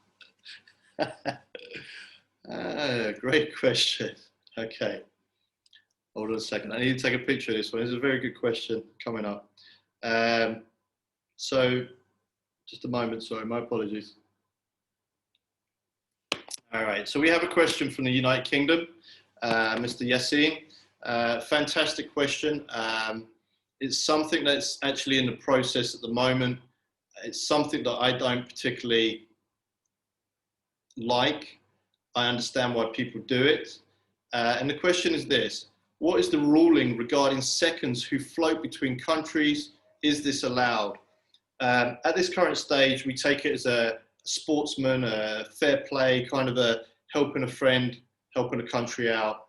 Great question. Okay, hold on a second. I need to take a picture of this one. It's a very good question coming up. So, just a moment, sorry, my apologies. All right, so we have a question from the United Kingdom, Mr. Yassine. Fantastic question. It's something that's actually in the process at the moment. It's something that I don't particularly like. I understand why people do it. And the question is this: what is the ruling regarding seconds who float between countries? Is this allowed? At this current stage, we take it as a sportsman, a fair play, kind of a helping a friend, helping a country out.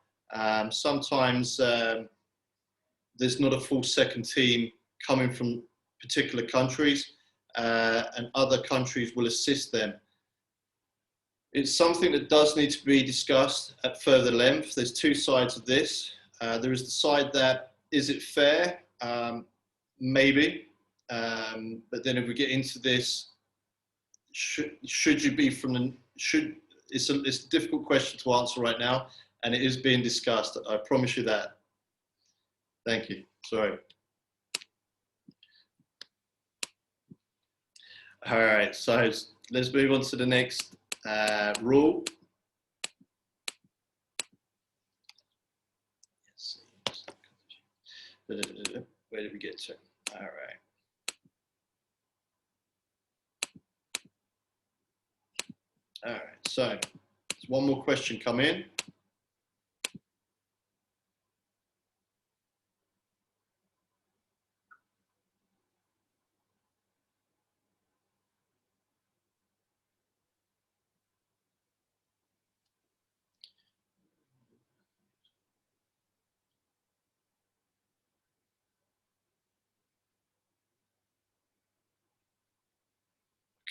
Sometimes there's not a full second team coming from particular countries, and other countries will assist them. It's something that does need to be discussed at further length. There's two sides of this. There is the side that, is it fair? Maybe. But then if we get into this, should you be from the, it's a difficult question to answer right now, and it is being discussed. I promise you that. Thank you. Sorry. All right, so let's move on to the next rule. Where did we get to? All right. All right, so there's one more question come in.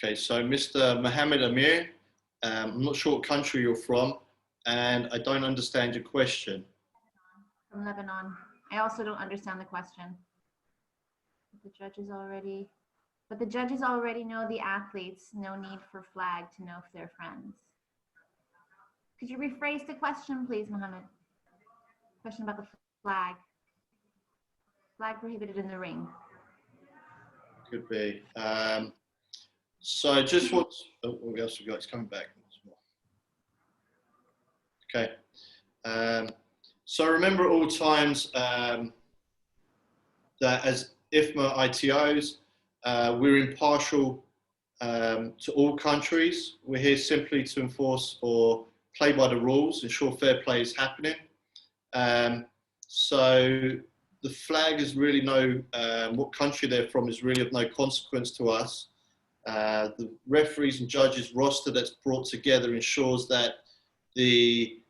Okay, so Mr. Mohammed Amir, I'm not sure what country you're from, and I don't understand your question. From Lebanon. I also don't understand the question. The judges already, but the judges already know the athletes. No need for flag to know if they're friends. Could you rephrase the question, please, Mohammed? Question about the flag. Flag prohibited in the ring. Could be. So just what else we got? It's coming back. Okay. So remember at all times that as IFMA ITOs, we're impartial to all countries. We're here simply to enforce or play by the rules, ensure fair play is happening. So the flag is really no, what country they're from is really of no consequence to us. The referees and judges roster that's brought together ensures that the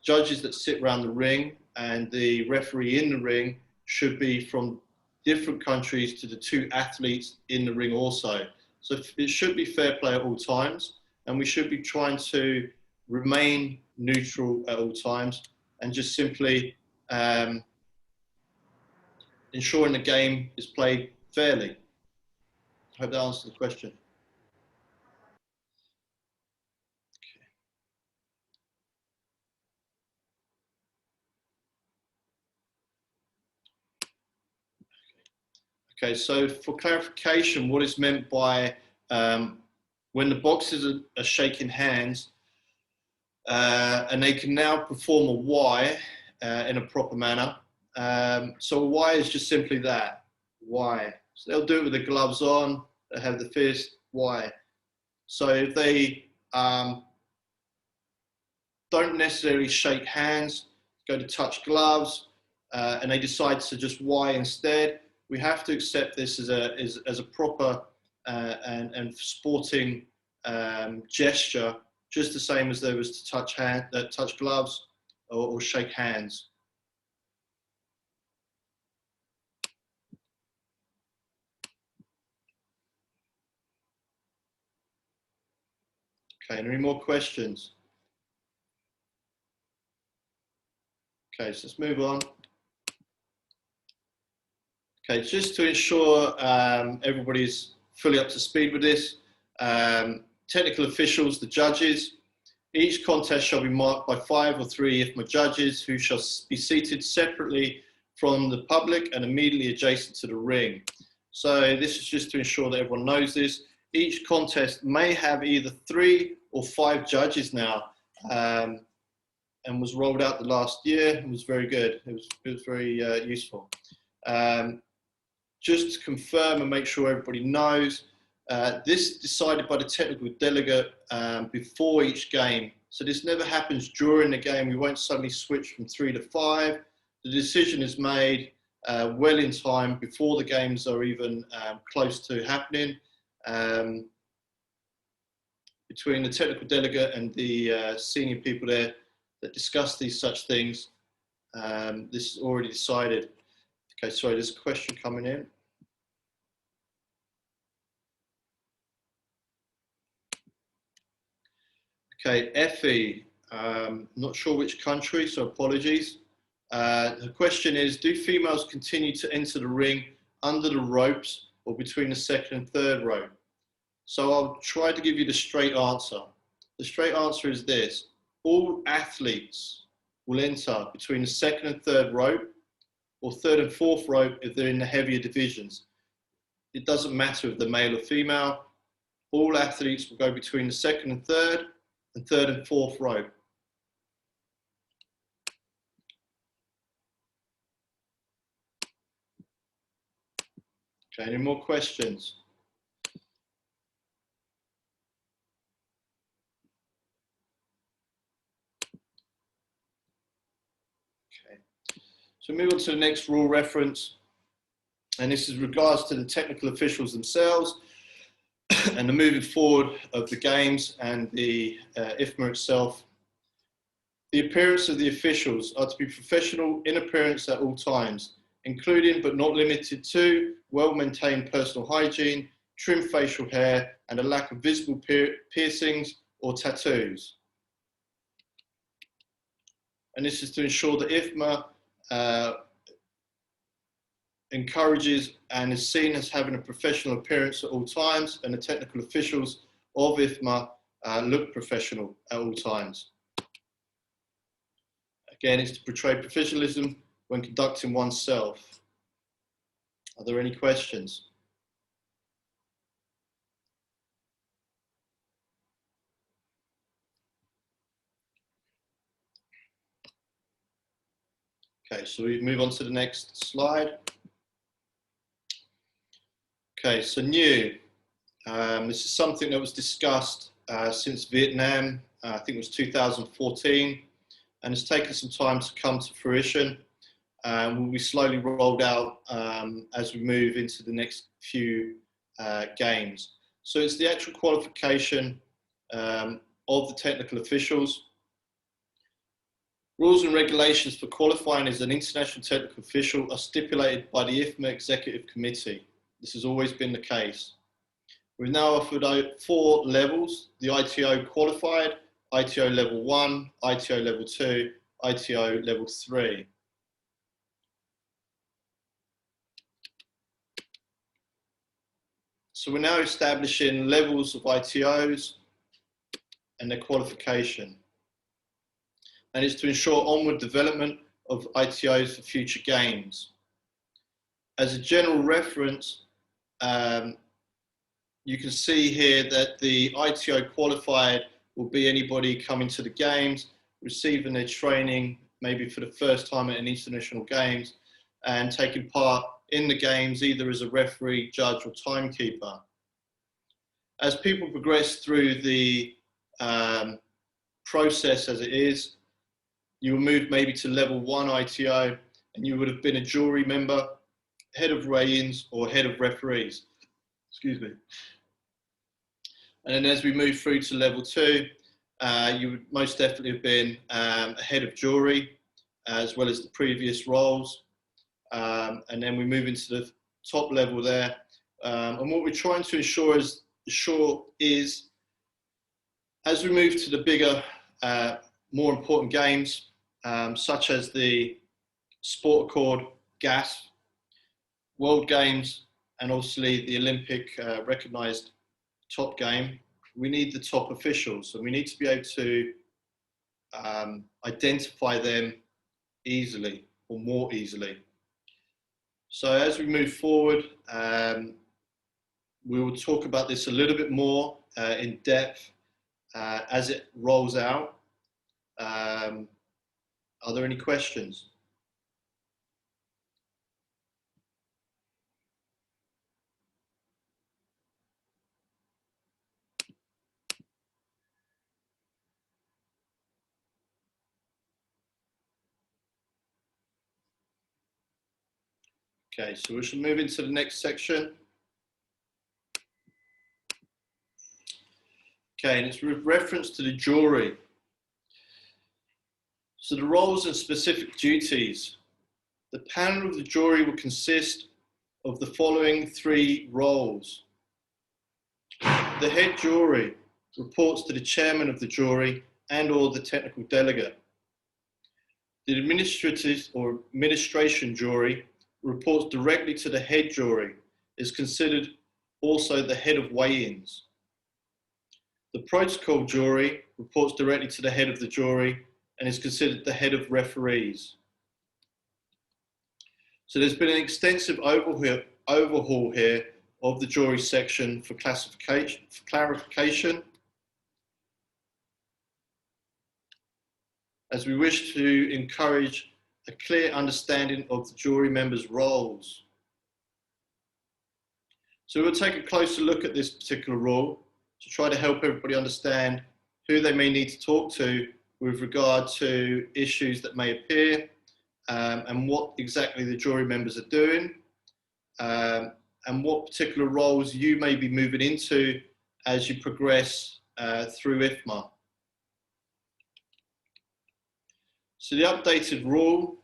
judges that sit around the ring and the referee in the ring should be from different countries to the two athletes in the ring also. So it should be fair play at all times, and we should be trying to remain neutral at all times and just simply ensuring the game is played fairly. I hope that answers the question. Okay, so for clarification, what is meant by when the boxers are shaking hands and they can now perform a Y in a proper manner. So a Y is just simply that, Y. So they'll do it with the gloves on, they have the fist, Y. So if they don't necessarily shake hands, go to touch gloves, and they decide to just Y instead, we have to accept this as a proper and sporting gesture, just the same as there was to touch gloves or shake hands. Okay, any more questions? Okay, so let's move on. Okay, just to ensure everybody's fully up to speed with this, technical officials, the judges, each contest shall be marked by 5 or 3 IFMA judges who shall be seated separately from the public and immediately adjacent to the ring. So this is just to ensure that everyone knows this. Each contest may have either 3 or 5 judges now, and was rolled out the last year and was very good. It was very useful. Just to confirm and make sure everybody knows, This is decided by the technical delegate before each game. So this never happens during the game. We won't suddenly switch from 3 to 5. The decision is made well in time before the games are even close to happening, between the technical delegate and the senior people there that discuss these such things. This is already decided. Okay, sorry, there's a question coming in. Okay, Effie, not sure which country, so apologies. The question is, do females continue to enter the ring under the ropes or between the second and third rope? So I'll try to give you the straight answer. The straight answer is this: all athletes will enter between the second and third rope, or third and fourth rope if they're in the heavier divisions. It doesn't matter if they're male or female. All athletes will go between the second and third and fourth rope. Okay, any more questions? Okay, so move on to the next rule reference, and this is regards to the technical officials themselves and the moving forward of the games and the IFMA itself. The appearance of the officials are to be professional in appearance at all times, including but not limited to well-maintained personal hygiene, trim facial hair, and a lack of visible piercings or tattoos. And this is to ensure that IFMA encourages and is seen as having a professional appearance at all times, and the technical officials of IFMA look professional at all times. Again, it's to portray professionalism when conducting oneself. Are there any questions? Okay, so we move on to the next slide. Okay, so new. This is something that was discussed since Vietnam, I think it was 2014, and it's taken some time to come to fruition. Will be slowly rolled out as we move into the next few games. So it's the actual qualification of the technical officials. Rules and regulations for qualifying as an international technical official are stipulated by the IFMA Executive Committee. This has always been the case. We've now offered 4 levels: the ITO qualified, ITO level 1, ITO level 2, ITO level 3. So we're now establishing levels of ITOs and their qualification. And it's to ensure onward development of ITOs for future games. As a general reference, you can see here that the ITO qualified will be anybody coming to the games, receiving their training maybe for the first time at an international games, and taking part in the games either as a referee, judge, or timekeeper. As people progress through the process as it is, you will move maybe to level 1 ITO, and you would have been a jury member, head of weigh-ins, or head of referees. Excuse me. And then as we move through to level 2, you would most definitely have been a head of jury, as well as the previous roles. And then we move into the top level there. And what we're trying to ensure is as we move to the bigger, more important games, such as the Sport Accord, GAS, World Games, and obviously the Olympic recognised top game, we need the top officials, and we need to be able to identify them easily, or more easily. So as we move forward, we will talk about this a little bit more in depth as it rolls out. Are there any questions? Okay, so we shall move into the next section. Okay, and it's with reference to the jury. So the roles and specific duties. The panel of the jury will consist of the following 3 roles. The head jury reports to the chairman of the jury and or the technical delegate. The administrative or administration jury reports directly to the head jury, is considered also the head of weigh-ins. The protocol jury reports directly to the head of the jury and is considered the head of referees. So there's been an extensive overhaul here of the jury section for clarification, as we wish to encourage a clear understanding of the jury members' roles. So we'll take a closer look at this particular rule to try to help everybody understand who they may need to talk to with regard to issues that may appear, and what exactly the jury members are doing, and what particular roles you may be moving into as you progress through IFMA. So the updated rule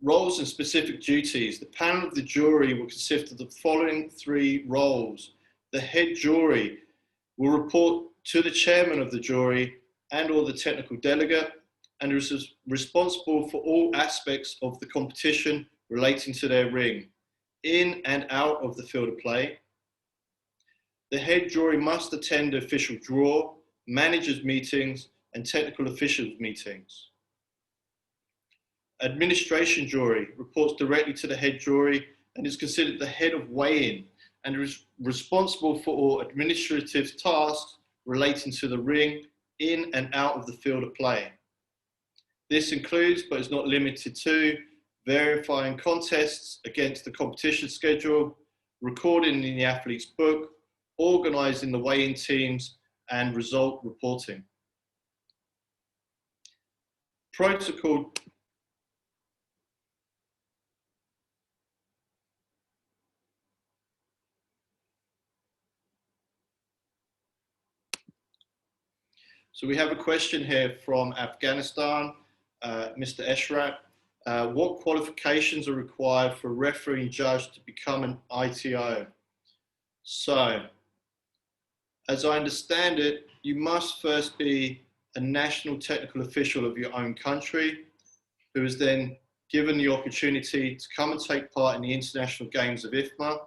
roles and specific duties. The panel of the jury will consist of the following 3 roles. The head jury will report to the chairman of the jury and or the technical delegate, and is responsible for all aspects of the competition relating to their ring, in and out of the field of play. The head jury must attend official draw, managers' meetings, and technical officials' meetings. Administration jury reports directly to the head jury and is considered the head of weigh-in and is responsible for all administrative tasks relating to the ring, in and out of the field of play. This includes, but is not limited to, verifying contests against the competition schedule, recording in the athlete's book, organising the weigh-in teams, and result reporting. Protocol So we have a question here from Afghanistan, Mr. Eshrat. What qualifications are required for a refereeing judge to become an ITO? So, as I understand it, you must first be a national technical official of your own country, who is then given the opportunity to come and take part in the International Games of IFMA.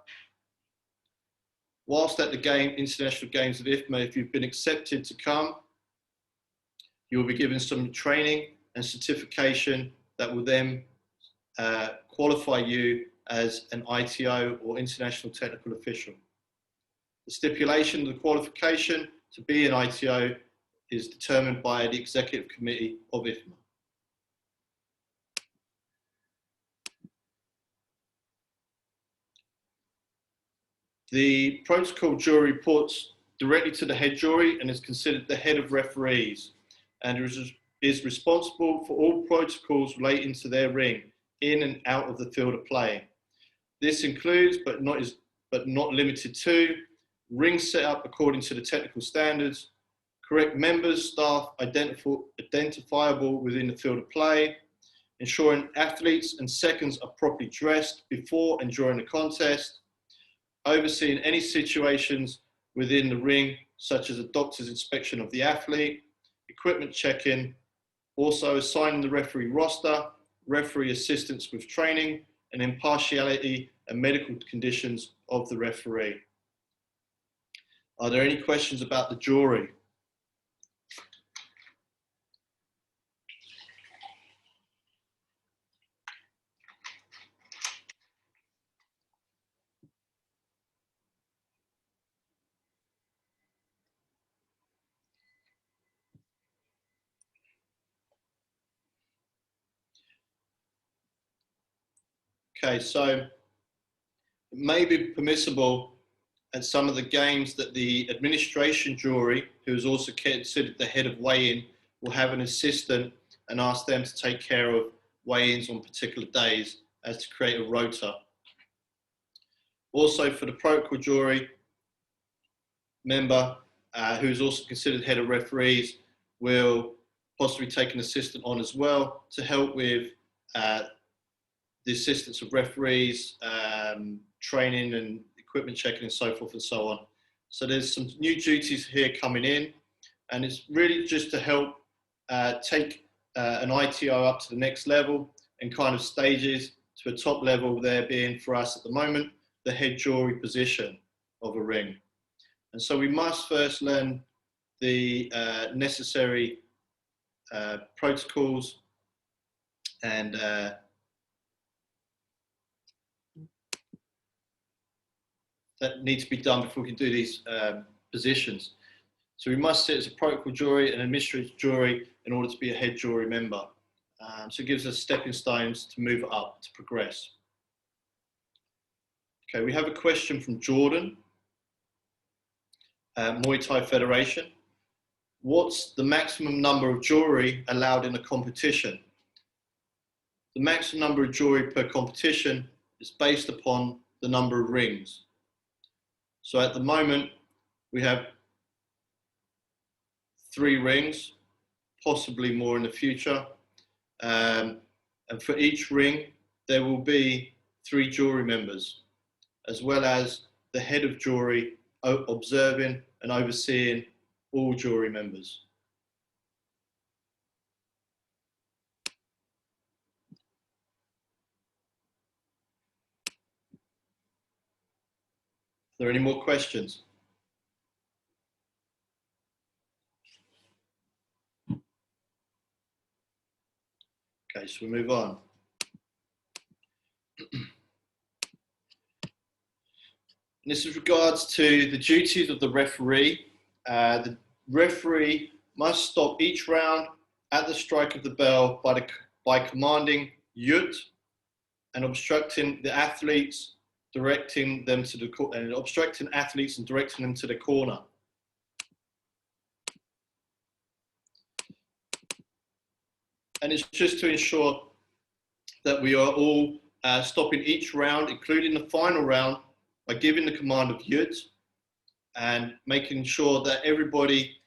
Whilst at the International Games of IFMA, if you've been accepted to come, you will be given some training and certification that will then qualify you as an ITO or International Technical Official. The stipulation of the qualification to be an ITO is determined by the Executive Committee of IFMA. The protocol jury reports directly to the head jury and is considered the head of referees, and is responsible for all protocols relating to their ring, in and out of the field of play. This includes, but not limited to, ring setup according to the technical standards, correct members, staff identifiable within the field of play, ensuring athletes and seconds are properly dressed before and during the contest, overseeing any situations within the ring, such as a doctor's inspection of the athlete, equipment check-in, also assigning the referee roster, referee assistance with training, and impartiality and medical conditions of the referee. Are there any questions about the jury? Okay, so it may be permissible at some of the games that the administration jury, who is also considered the head of weigh-in, will have an assistant and ask them to take care of weigh-ins on particular days as to create a rota. Also for the protocol jury member, who is also considered head of referees, will possibly take an assistant on as well to help with the assistance of referees, training and equipment checking and so forth and so on. So there's some new duties here coming in, and it's really just to help take an ITO up to the next level and kind of stages to a top level, there being for us at the moment the head jury position of a ring. And so we must first learn the necessary protocols and that need to be done before we can do these positions. So we must sit as a protocol jury and administrative jury in order to be a head jury member. So it gives us stepping stones to move up, to progress. Okay, we have a question from Jordan, Muay Thai Federation. What's the maximum number of jury allowed in a competition? The maximum number of jury per competition is based upon the number of rings. So at the moment, we have 3 rings, possibly more in the future. And for each ring, there will be 3 jury members, as well as the head of jury observing and overseeing all jury members. Are there any more questions? Okay, so we move on. And this is regards to the duties of the referee. The referee must stop each round at the strike of the bell by commanding yut and obstructing the athletes, directing them to the and obstructing athletes and directing them to the corner. And it's just to ensure that we are all stopping each round, including the final round, by giving the command of yut and making sure that everybody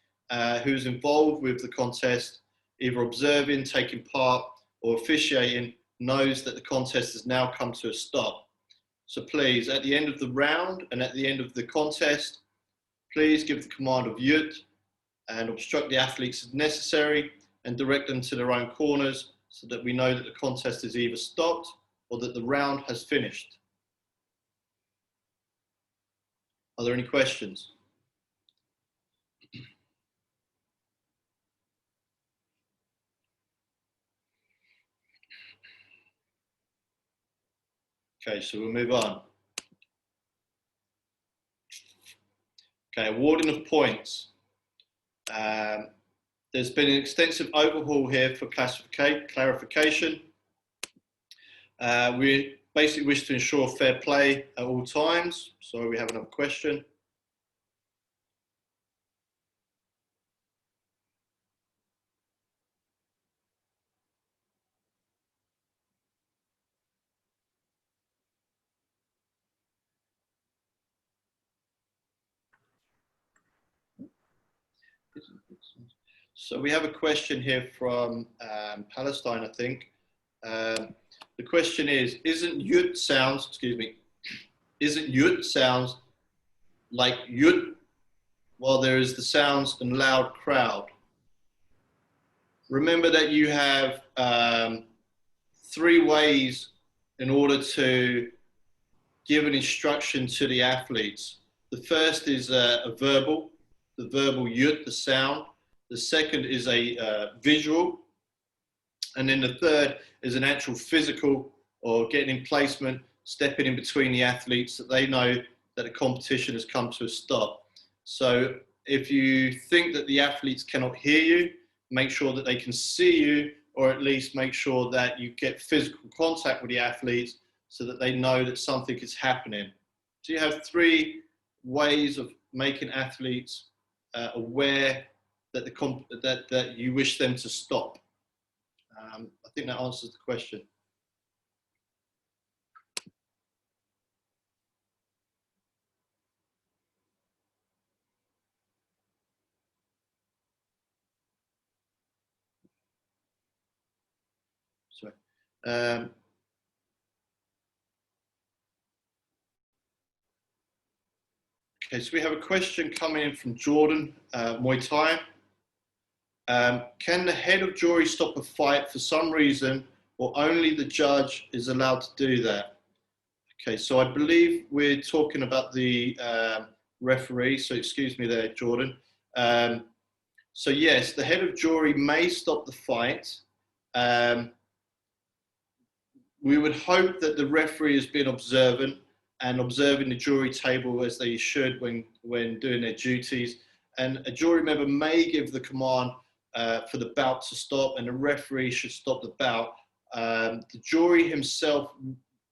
who's involved with the contest, either observing, taking part, or officiating, knows that the contest has now come to a stop. So please, at the end of the round and at the end of the contest, please give the command of yut and obstruct the athletes as necessary and direct them to their own corners so that we know that the contest is either stopped or that the round has finished. Are there any questions? Okay, so we'll move on. Okay, awarding of points. There's been an extensive overhaul here for clarification. We basically wish to ensure fair play at all times. So we have another question. So we have a question here from Palestine, I think. The question is, isn't yut sounds like yut while there is the sounds and loud crowd? Remember that you have 3 ways in order to give an instruction to the athletes. The first is the verbal yut, the sound. The second is a visual. And then the third is an actual physical, or getting in placement, stepping in between the athletes, that they know that the competition has come to a stop. So if you think that the athletes cannot hear you, make sure that they can see you, or at least make sure that you get physical contact with the athletes so that they know that something is happening. So you have 3 ways of making athletes aware that that you wish them to stop. I think that answers the question. Sorry. Okay, so we have a question coming in from Jordan, Muay Thai. Can the head of jury stop a fight for some reason, or only the judge is allowed to do that? Okay, so I believe we're talking about the referee, so excuse me there, Jordan. So yes, the head of jury may stop the fight. We would hope that the referee has been observant and observing the jury table as they should when doing their duties. And a jury member may give the command for the bout to stop, and the referee should stop the bout. The jury himself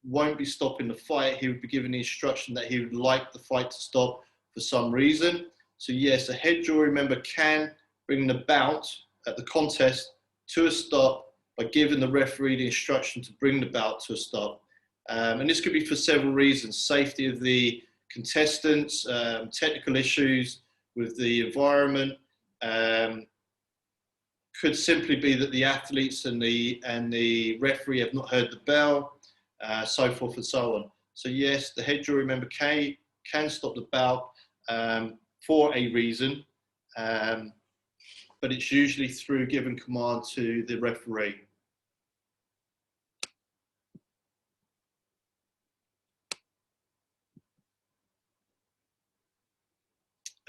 won't be stopping the fight. He would be given the instruction that he would like the fight to stop for some reason. So yes, a head jury member can bring the bout at the contest to a stop by giving the referee the instruction to bring the bout to a stop. And this could be for several reasons: safety of the contestants, technical issues with the environment, could simply be that the athletes and the referee have not heard the bell, so forth and so on. So yes, the head jury member can stop the bout for a reason, but it's usually through giving command to the referee.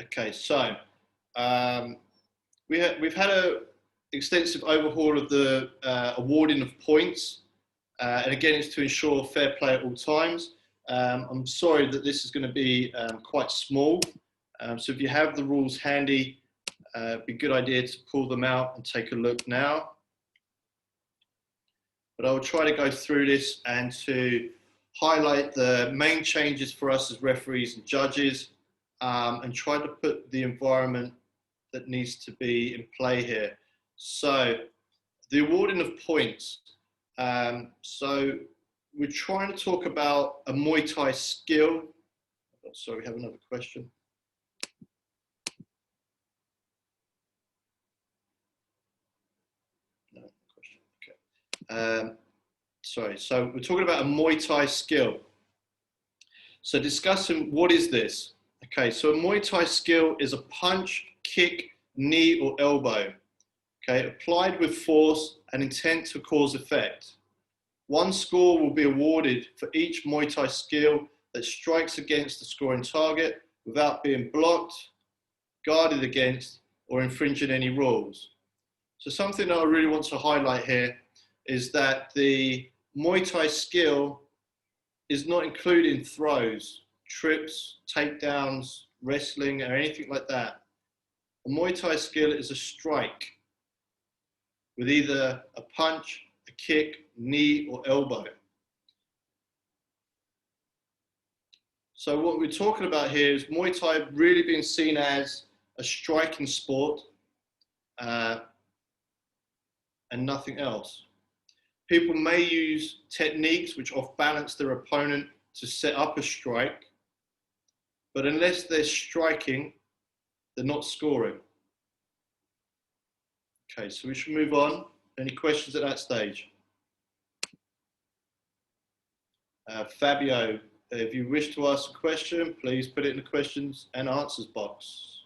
Okay, so we've had an extensive overhaul of the awarding of points, and again, it's to ensure fair play at all times. I'm sorry that this is going to be quite small, so if you have the rules handy, it'd be a good idea to pull them out and take a look now. But I will try to go through this and to highlight the main changes for us as referees and judges, and try to put the environment that needs to be in play here. So the awarding of points. So we're trying to talk about a Muay Thai skill. Oh, sorry, we have another question. No question. Okay. Sorry, so we're talking about a Muay Thai skill. So discussing what is this? Okay, so a Muay Thai skill is a punch, kick, knee or elbow, okay, applied with force and intent to cause effect. One score will be awarded for each Muay Thai skill that strikes against the scoring target without being blocked, guarded against, or infringing any rules. So something that I really want to highlight here is that the Muay Thai skill is not including throws, trips, takedowns, wrestling, or anything like that. A Muay Thai skill is a strike with either a punch, a kick, knee, or elbow. So what we're talking about here is Muay Thai really being seen as a striking sport and nothing else. People may use techniques which off-balance their opponent to set up a strike, but unless they're striking, they're not scoring. Okay, so we should move on. Any questions at that stage? Fabio, if you wish to ask a question, please put it in the questions and answers box.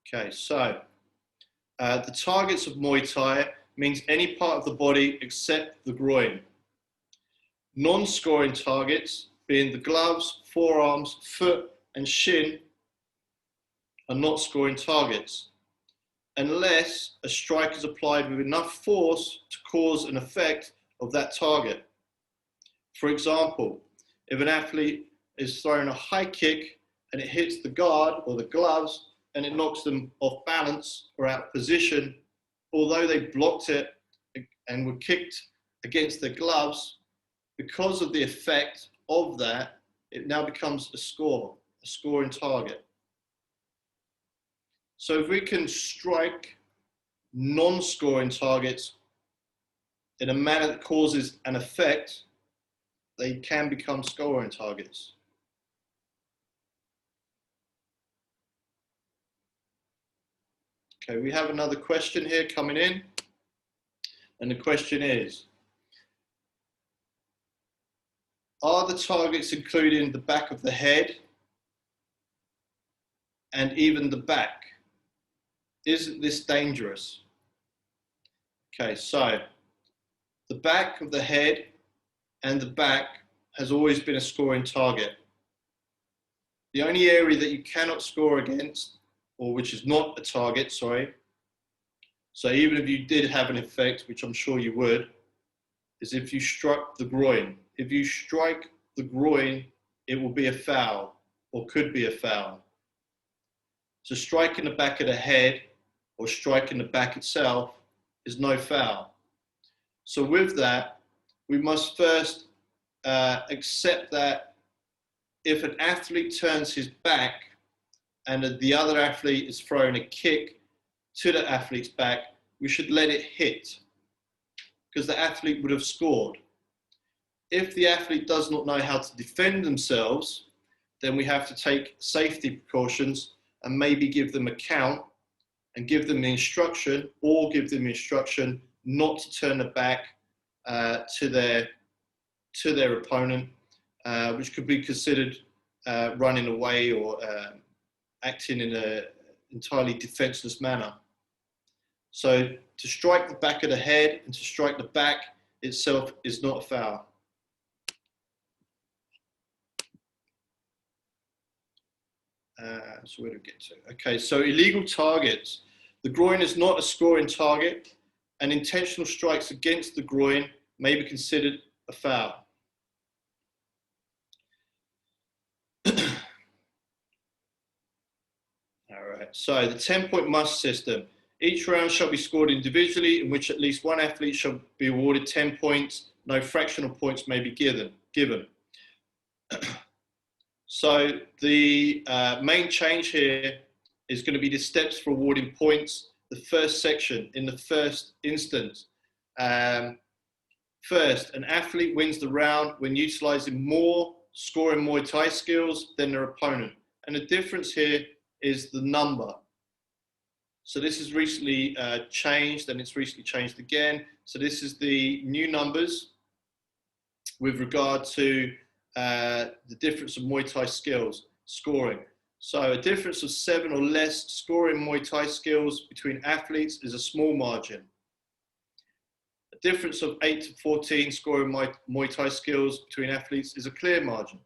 Okay, so the targets of Muay Thai means any part of the body except the groin. Non-scoring targets, being the gloves, forearms, foot, and shin, are not scoring targets, unless a strike is applied with enough force to cause an effect of that target. For example, if an athlete is throwing a high kick and it hits the guard or the gloves and it knocks them off balance or out of position, although they blocked it and were kicked against their gloves, because of the effect of that, it now becomes a score, a scoring target. So if we can strike non-scoring targets in a manner that causes an effect, they can become scoring targets. Okay, we have another question here coming in, and the question is, are the targets including the back of the head and even the back? Isn't this dangerous? Okay, so the back of the head and the back has always been a scoring target. The only area that you cannot score against, or which is not a target, sorry, so even if you did have an effect, which I'm sure you would, is if you struck the groin. If you strike the groin, it will be a foul, or could be a foul. So striking the back of the head or striking the back itself is no foul. So with that, we must first accept that if an athlete turns his back and the other athlete is throwing a kick to the athlete's back, we should let it hit, because the athlete would have scored. If the athlete does not know how to defend themselves, then we have to take safety precautions and maybe give them a count and give them the instruction, or give them instruction not to turn the back to their opponent, which could be considered running away or acting in an entirely defenseless manner. So to strike the back of the head and to strike the back itself is not a foul. So where do we get to? Okay, so illegal targets. The groin is not a scoring target, and intentional strikes against the groin may be considered a foul. All right, so the 10-point must system. Each round shall be scored individually, in which at least one athlete shall be awarded 10 points. No fractional points may be given. So the main change here is going to be the steps for awarding points. The first section, in the first instance. First, an athlete wins the round when utilizing more scoring Muay Thai skills than their opponent. And the difference here is the number. So this is recently changed, and it's recently changed again. So this is the new numbers with regard to the difference of Muay Thai skills, scoring. So a difference of 7 or less scoring Muay Thai skills between athletes is a small margin. A difference of 8 to 14 scoring Muay Thai skills between athletes is a clear margin.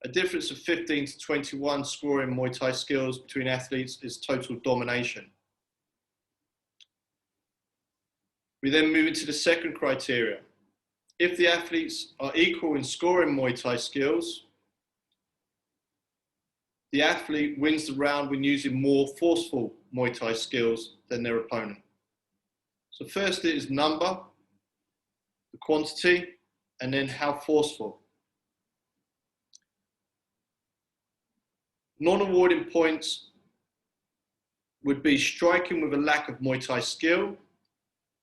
A difference of 15 to 21 scoring Muay Thai skills between athletes is total domination. We then move into the second criteria. If the athletes are equal in scoring Muay Thai skills, the athlete wins the round when using more forceful Muay Thai skills than their opponent. So first it is number, the quantity, and then how forceful. Non-awarding points would be striking with a lack of Muay Thai skill,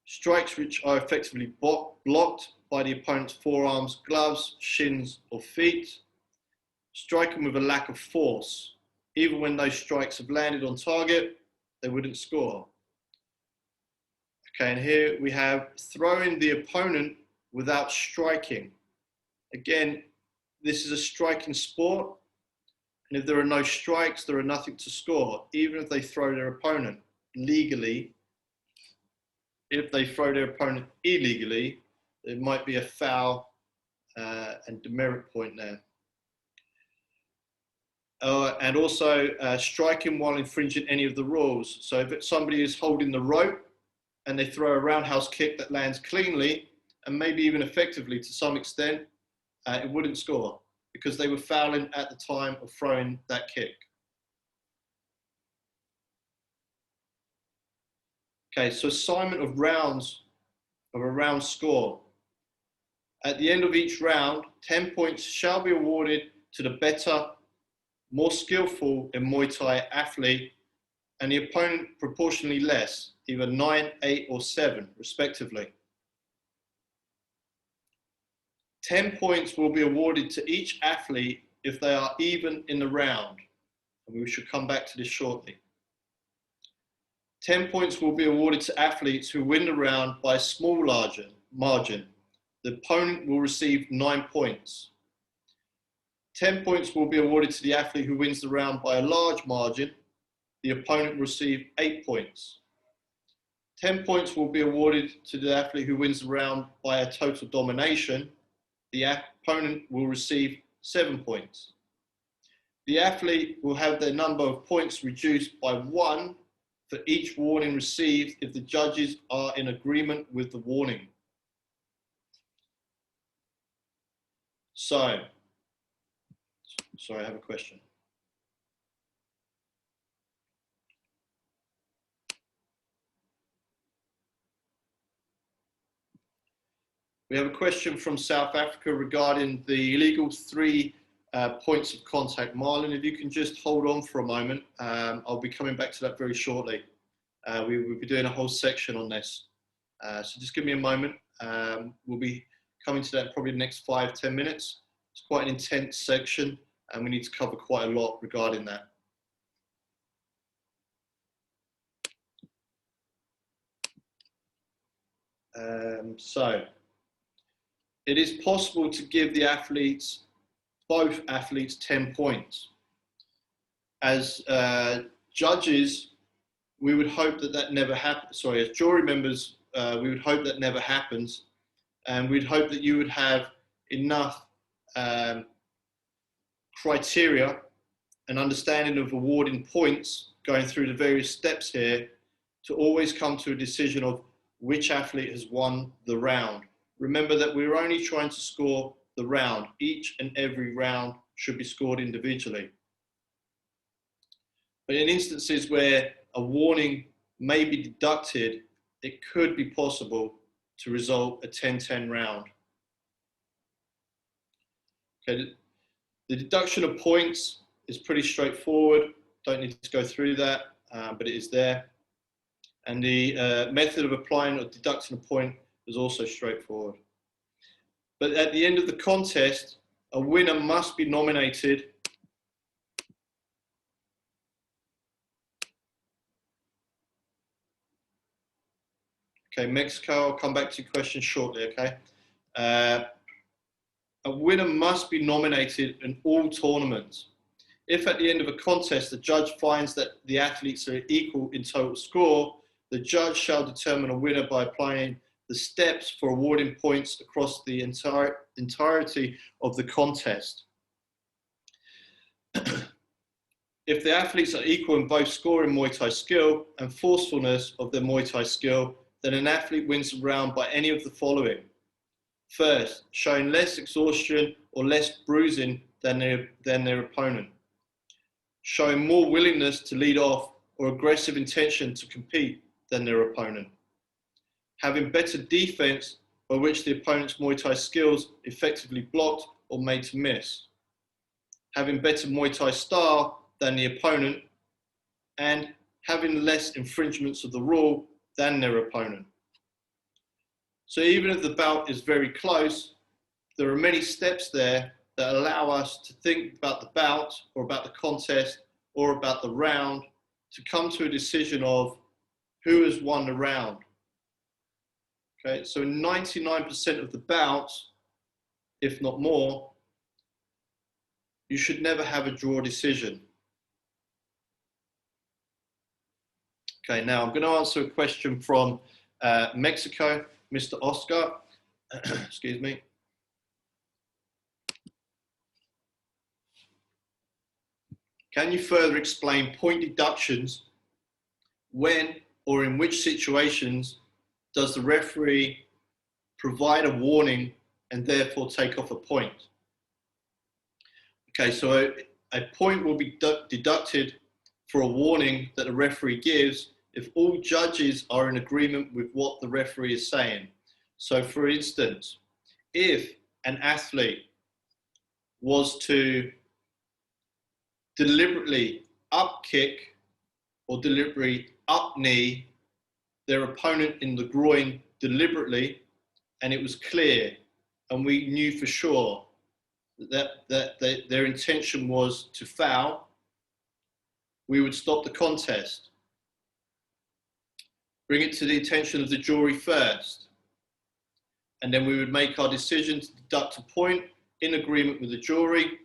strikes which are effectively blocked by the opponent's forearms, gloves, shins, or feet, striking with a lack of force. Even when those strikes have landed on target, they wouldn't score. Okay, and here we have throwing the opponent without striking. Again, this is a striking sport, and if there are no strikes, there are nothing to score, even if they throw their opponent legally. If they throw their opponent illegally, there might be a foul and demerit point there. And also striking while infringing any of the rules. So if somebody is holding the rope and they throw a roundhouse kick that lands cleanly and maybe even effectively to some extent, it wouldn't score because they were fouling at the time of throwing that kick. Okay, so assignment of rounds of a round score. At the end of each round, 10 points shall be awarded to the better more skillful in Muay Thai athlete, and the opponent proportionally less, either 9, 8, or 7, respectively. 10 points will be awarded to each athlete if they are even in the round, and we should come back to this shortly. 10 points will be awarded to athletes who win the round by a small margin. The opponent will receive 9 points. 10 points will be awarded to the athlete who wins the round by a large margin. The opponent will receive 8 points. 10 points will be awarded to the athlete who wins the round by a total domination. The opponent will receive 7 points. The athlete will have their number of points reduced by 1 for each warning received if the judges are in agreement with the warning. So, sorry, I have a question. We have a question from South Africa regarding the illegal 3 points of contact. Marlon, if you can just hold on for a moment, I'll be coming back to that very shortly. We'll be doing a whole section on this. So just give me a moment. We'll be coming to that probably the next 5-10 minutes. It's quite an intense section and we need to cover quite a lot regarding that. So it is possible to give the athletes, both athletes, 10 points. As judges, we would hope that that never happens. Sorry, as jury members, we would hope that never happens. And we'd hope that you would have enough criteria and understanding of awarding points, going through the various steps here, to always come to a decision of which athlete has won the round. Remember that we're only trying to score the round. Each and every round should be scored individually. But in instances where a warning may be deducted, it could be possible to result a 10-10 round. Okay, the deduction of points is pretty straightforward. Don't need to go through that, but it is there. And the method of applying or deducting a point is also straightforward. But at the end of the contest, a winner must be nominated . Okay, Mexico, I'll come back to your question shortly, okay? A winner must be nominated in all tournaments. If at the end of a contest, the judge finds that the athletes are equal in total score, the judge shall determine a winner by applying the steps for awarding points across the entirety of the contest. If the athletes are equal in both scoring Muay Thai skill and forcefulness of their Muay Thai skill, then an athlete wins the round by any of the following. First, showing less exhaustion or less bruising than their opponent. Showing more willingness to lead off or aggressive intention to compete than their opponent. Having better defense by which the opponent's Muay Thai skills effectively blocked or made to miss. Having better Muay Thai style than the opponent, and having less infringements of the rule than their opponent. So even if the bout is very close, there are many steps there that allow us to think about the bout or about the contest or about the round to come to a decision of who has won the round. Okay, so 99% of the bouts, if not more, you should never have a draw decision. Okay, now I'm going to answer a question from Mexico, Mr. Oscar. Excuse me. Can you further explain point deductions? When or in which situations does the referee provide a warning and therefore take off a point? Okay, so a point will be deducted for a warning that a referee gives if all judges are in agreement with what the referee is saying. So for instance, if an athlete was to deliberately up kick or deliberately up knee their opponent in the groin deliberately, and it was clear, and we knew for sure that their intention was to foul, we would stop the contest. Bring it to the attention of the jury first, and then we would make our decision to deduct a point in agreement with the jury,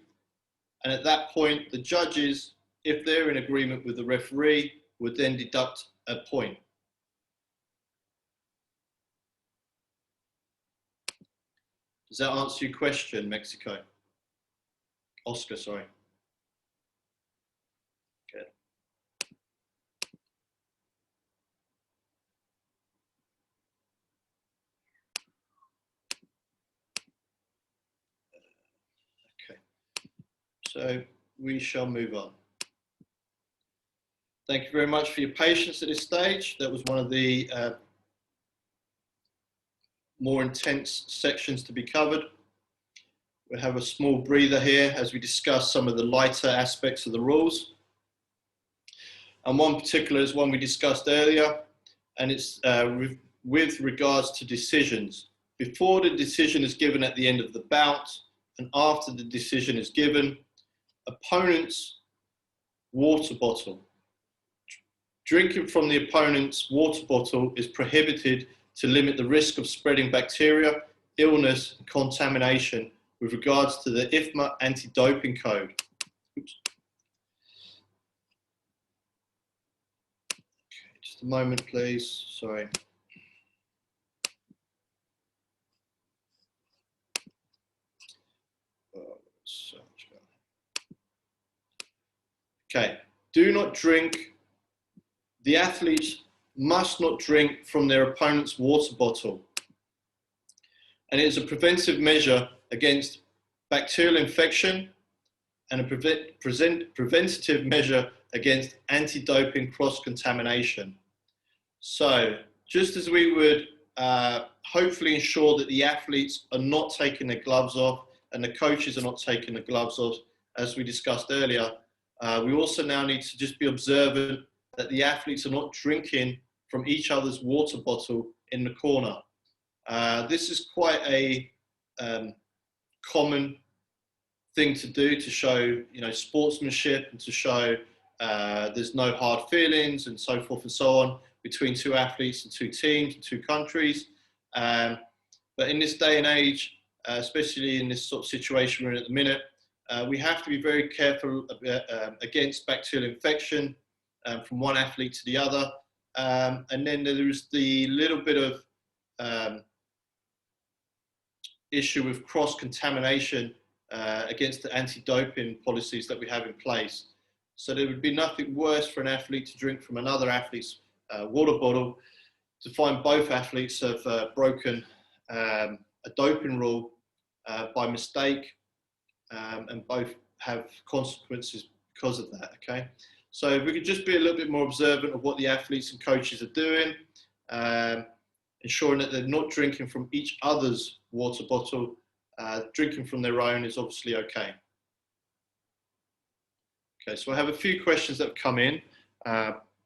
and at that point the judges, if they're in agreement with the referee, would then deduct a point. Does that answer your question, Mexico? Oscar, sorry. Good. Okay. So we shall move on. Thank you very much for your patience at this stage. That was one of the more intense sections to be covered. We'll have a small breather here as we discuss some of the lighter aspects of the rules. And one particular is one we discussed earlier, and it's with regards to decisions. Before the decision is given at the end of the bout and after the decision is given, opponent's water bottle. Drinking from the opponent's water bottle is prohibited to limit the risk of spreading bacteria, illness, and contamination with regards to the IFMA anti-doping code. Oops. Okay, just a moment, please. Sorry. Oh, so much going on. Okay, do not drink. The athletes must not drink from their opponent's water bottle. And it is a preventive measure against bacterial infection and a preventative measure against anti-doping cross-contamination. So just as we would hopefully ensure that the athletes are not taking their gloves off and the coaches are not taking the gloves off, as we discussed earlier, we also now need to just be observant that the athletes are not drinking from each other's water bottle in the corner. This is quite a common thing to do to show, sportsmanship and to show there's no hard feelings and so forth and so on between two athletes and two teams and two countries. But in this day and age, especially in this sort of situation we're in at the minute, we have to be very careful against bacterial infection from one athlete to the other. And then there's the little bit of issue with cross-contamination against the anti-doping policies that we have in place. So there would be nothing worse for an athlete to drink from another athlete's water bottle, to find both athletes have broken a doping rule by mistake, and both have consequences because of that, okay? So if we could just be a little bit more observant of what the athletes and coaches are doing, ensuring that they're not drinking from each other's water bottle. Drinking from their own is obviously okay. Okay, so I have a few questions that have come in.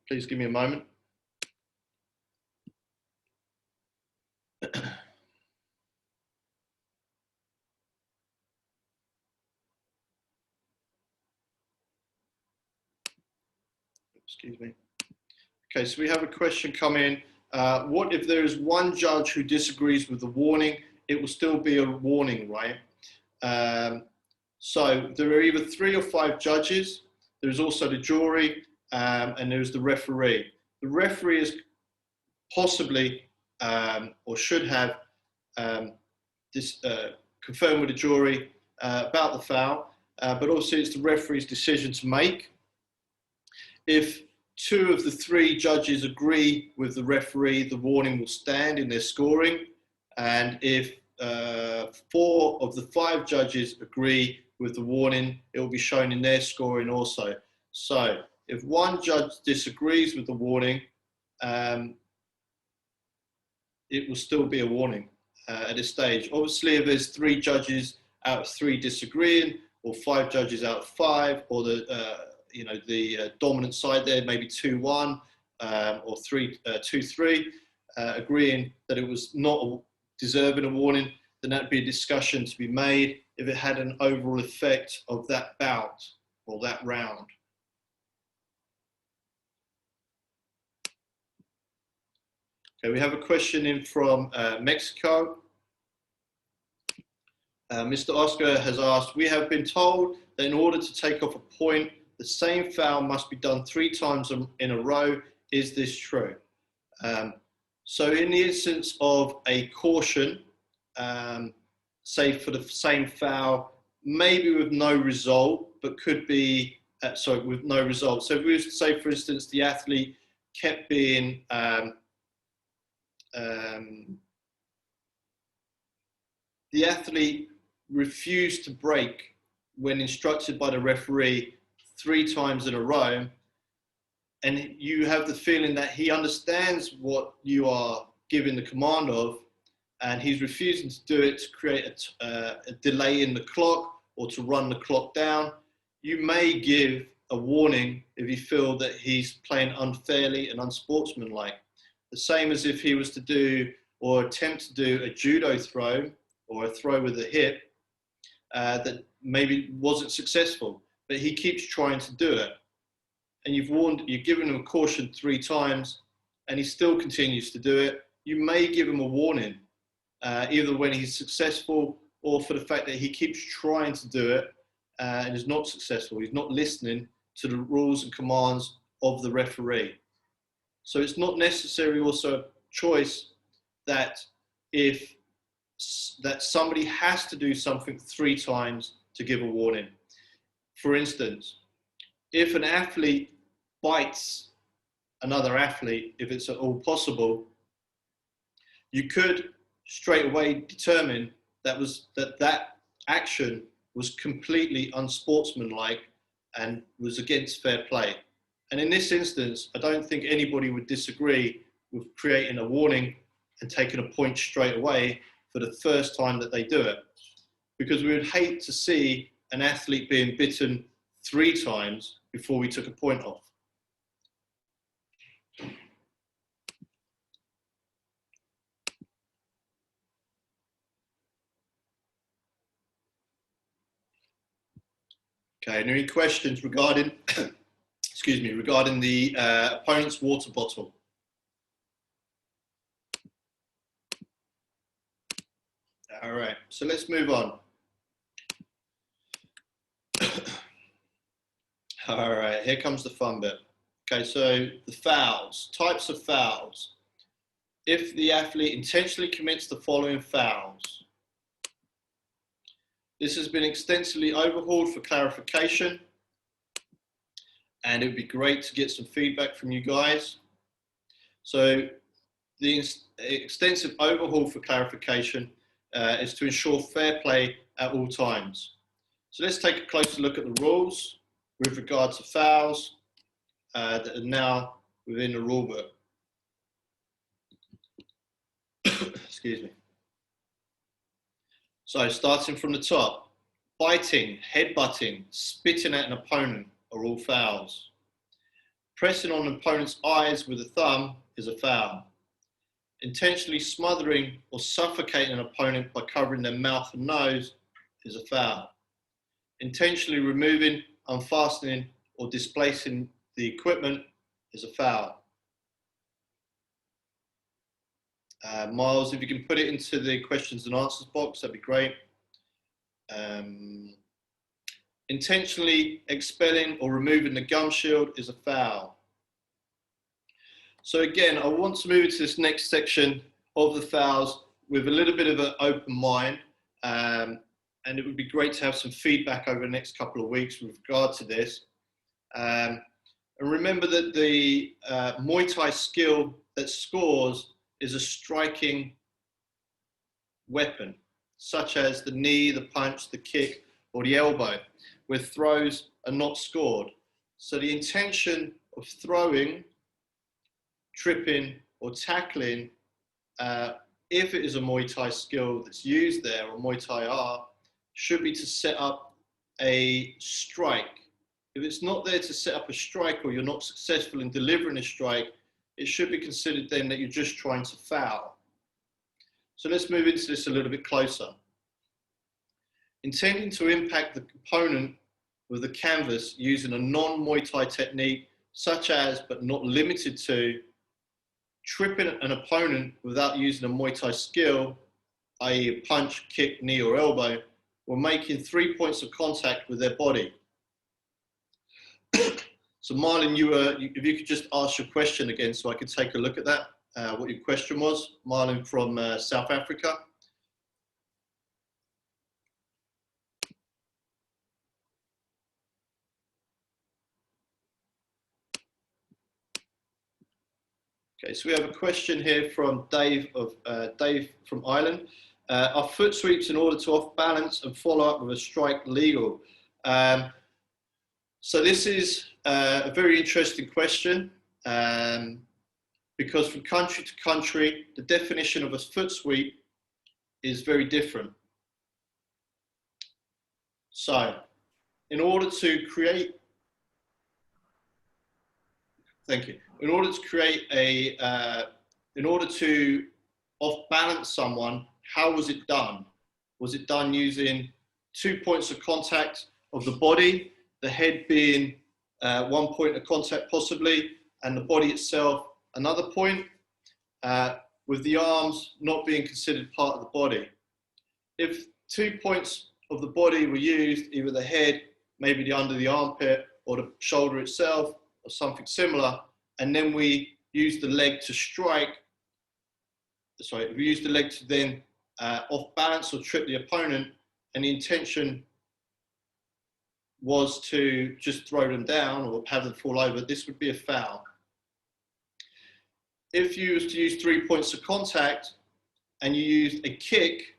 Please give me a moment. Excuse me. Okay, so we have a question come in. What if there is one judge who disagrees with the warning? It will still be a warning, right? So there are either 3 or 5 judges. There's also the jury, and there's the referee. The referee is possibly or should have confirmed with the jury about the foul, but also it's the referee's decision to make. If 2 of the 3 judges agree with the referee, the warning will stand in their scoring. And if 4 of the 5 judges agree with the warning, it will be shown in their scoring also. So if one judge disagrees with the warning, it will still be a warning at this stage. Obviously, if there's 3 judges out of 3 disagreeing, or 5 judges out of 5, or the dominant side there, maybe 2-1 or 2-3, agreeing that it was not deserving a warning, then that'd be a discussion to be made if it had an overall effect of that bout or that round. Okay, we have a question in from Mexico. Mr. Oscar has asked, we have been told that in order to take off a point, the same foul must be done 3 times in a row. Is this true? So in the instance of a caution, say for the same foul, maybe with no result, but could be, with no result. So if we were to say, for instance, the athlete kept being, the athlete refused to break when instructed by the referee 3 times in a row, and you have the feeling that he understands what you are giving the command of, and he's refusing to do it to create a delay in the clock or to run the clock down, you may give a warning if you feel that he's playing unfairly and unsportsmanlike. The same as if he was to do or attempt to do a judo throw or a throw with the hip that maybe wasn't successful, but he keeps trying to do it. And you've given him a caution 3 times and he still continues to do it. You may give him a warning, either when he's successful or for the fact that he keeps trying to do it and is not successful. He's not listening to the rules and commands of the referee. So it's not necessarily also a choice that that somebody has to do something 3 times to give a warning. For instance, if an athlete bites another athlete, if it's at all possible, you could straight away determine that action was completely unsportsmanlike and was against fair play. And in this instance, I don't think anybody would disagree with creating a warning and taking a point straight away for the first time that they do it. Because we would hate to see an athlete being bitten 3 times before we took a point off. Okay, any questions regarding, regarding the opponent's water bottle? All right, so let's move on. All right, here comes the fun bit. Okay, so the fouls, types of fouls. If the athlete intentionally commits the following fouls. This has been extensively overhauled for clarification, and it would be great to get some feedback from you guys. So the extensive overhaul for clarification is to ensure fair play at all times. So let's take a closer look at the rules with regard to fouls that are now within the rule book. Excuse me. So starting from the top, biting, headbutting, spitting at an opponent are all fouls. Pressing on an opponent's eyes with a thumb is a foul. Intentionally smothering or suffocating an opponent by covering their mouth and nose is a foul. Intentionally removing, unfastening, or displacing the equipment is a foul. Miles, if you can put it into the questions and answers box, that'd be great. Intentionally expelling or removing the gum shield is a foul. So again, I want to move into this next section of the fouls with a little bit of an open mind, and it would be great to have some feedback over the next couple of weeks with regard to this. And remember that the Muay Thai skill that scores is a striking weapon, such as the knee, the punch, the kick, or the elbow, where throws are not scored. So the intention of throwing, tripping, or tackling, if it is a Muay Thai skill that's used there, or Muay Thai art, should be to set up a strike. If it's not there to set up a strike, or you're not successful in delivering a strike, it should be considered then that you're just trying to foul. So let's move into this a little bit closer. Intending to impact the opponent with the canvas using a non-Muay Thai technique, such as, but not limited to, tripping an opponent without using a Muay Thai skill, i.e. a punch, kick, knee or elbow, or making 3 points of contact with their body. So Marlon, if you could just ask your question again so I could take a look at that, what your question was. Marlon from South Africa. Okay, so we have a question here from Dave from Ireland. Are foot sweeps in order to off balance and follow up with a strike legal? So this is a very interesting question, because from country to country, the definition of a foot sweep is very different. So in order to create, thank you. In order to create in order to off balance someone, how was it done? Was it done using 2 points of contact of the body, the head being 1 point of contact possibly, and the body itself another point, with the arms not being considered part of the body? If 2 points of the body were used, either the head, maybe the under the armpit, or the shoulder itself, or something similar, and then we use the leg to strike, sorry, we use the leg to then off balance or trip the opponent, and the intention was to just throw them down or have them fall over, this would be a foul. If you was to use 3 points of contact and you used a kick,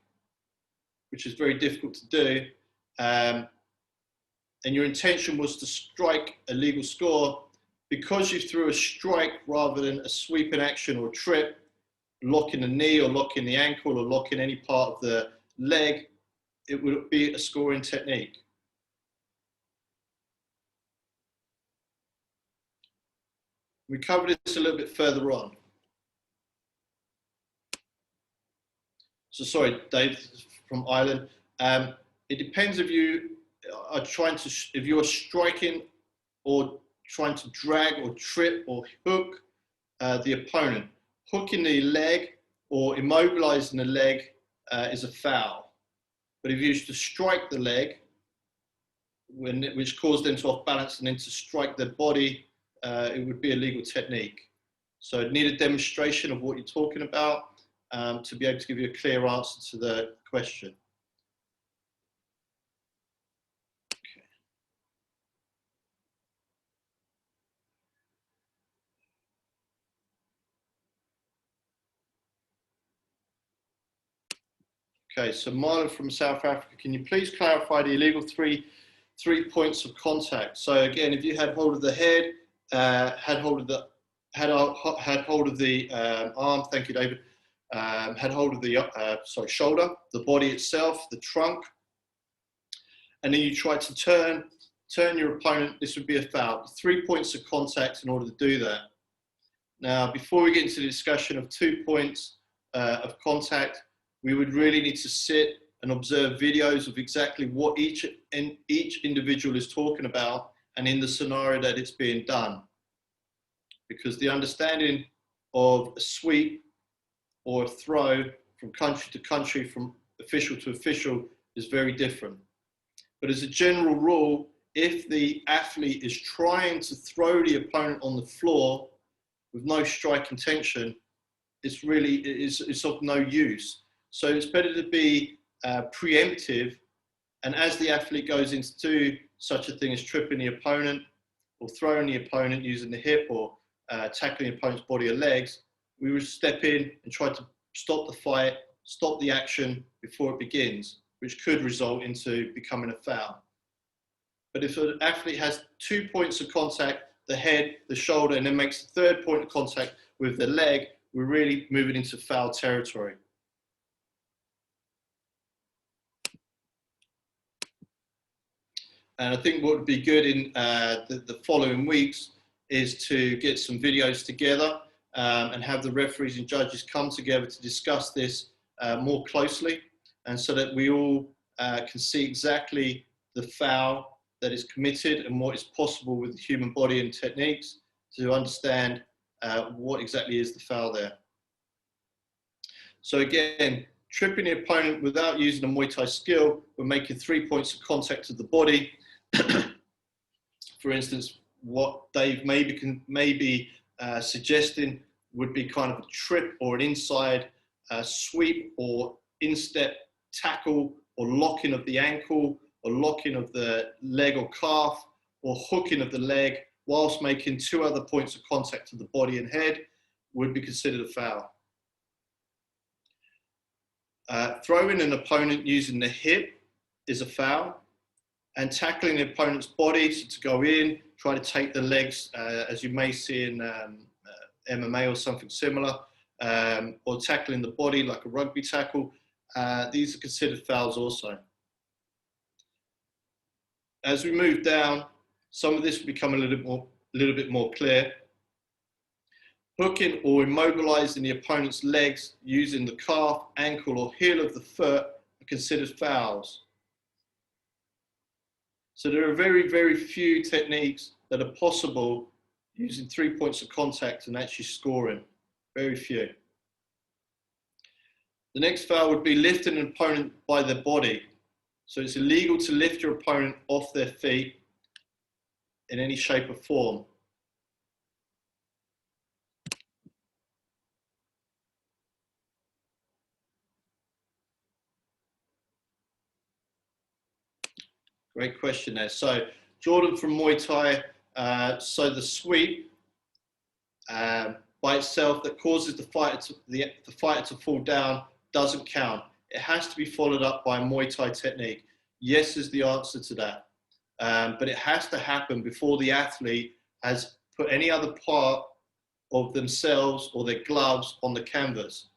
which is very difficult to do, and your intention was to strike a legal score, because you threw a strike rather than a sweeping action or trip, locking the knee or locking the ankle or locking any part of the leg, it would be a scoring technique. We covered this a little bit further on. So sorry, Dave from Ireland. It depends if you are trying to, if you are striking or trying to drag or trip or hook the opponent. Hooking the leg or immobilizing the leg is a foul. But if you used to strike the leg, which caused them to off balance and then to strike their body, it would be a legal technique. So I'd need a demonstration of what you're talking about to be able to give you a clear answer to the question. Okay, so Marlon from South Africa, can you please clarify the illegal three points of contact? So again, if you had hold of the head, had hold of the arm, thank you, David, had hold of the shoulder, the body itself, the trunk, and then you tried to turn your opponent, this would be a foul. 3 points of contact in order to do that. Now, before we get into the discussion of 2 points of contact, we would really need to sit and observe videos of exactly what each individual is talking about and in the scenario that it's being done. Because the understanding of a sweep or a throw from country to country, from official to official, is very different. But as a general rule, if the athlete is trying to throw the opponent on the floor with no strike intention, it's of no use. So it's better to be preemptive, and as the athlete goes into such a thing as tripping the opponent or throwing the opponent using the hip or tackling the opponent's body or legs, we would step in and try to stop the fight, stop the action before it begins, which could result into becoming a foul. But if an athlete has 2 points of contact, the head, the shoulder, and then makes the third point of contact with the leg, we're really moving into foul territory. And I think what would be good in the following weeks is to get some videos together and have the referees and judges come together to discuss this more closely, and so that we all can see exactly the foul that is committed and what is possible with the human body and techniques to understand what exactly is the foul there. So again, tripping the opponent without using a Muay Thai skill, we're making 3 points of contact to the body. For instance, what Dave maybe suggesting would be kind of a trip or an inside sweep or instep tackle or locking of the ankle or locking of the leg or calf or hooking of the leg whilst making 2 other points of contact to the body and head would be considered a foul. Throwing an opponent using the hip is a foul, and tackling the opponent's body, so to go in, try to take the legs, as you may see in MMA or something similar, or tackling the body like a rugby tackle, these are considered fouls also. As we move down, some of this will become a little bit more clear. Hooking or immobilizing the opponent's legs using the calf, ankle, or heel of the foot are considered fouls. So there are very, very few techniques that are possible using 3 points of contact and actually scoring. Very few. The next foul would be lifting an opponent by their body. So it's illegal to lift your opponent off their feet in any shape or form. Great question there. So Jordan from Muay Thai, so the sweep by itself that causes the fighter to fall down doesn't count. It has to be followed up by a Muay Thai technique. Yes is the answer to that. But it has to happen before the athlete has put any other part of themselves or their gloves on the canvas.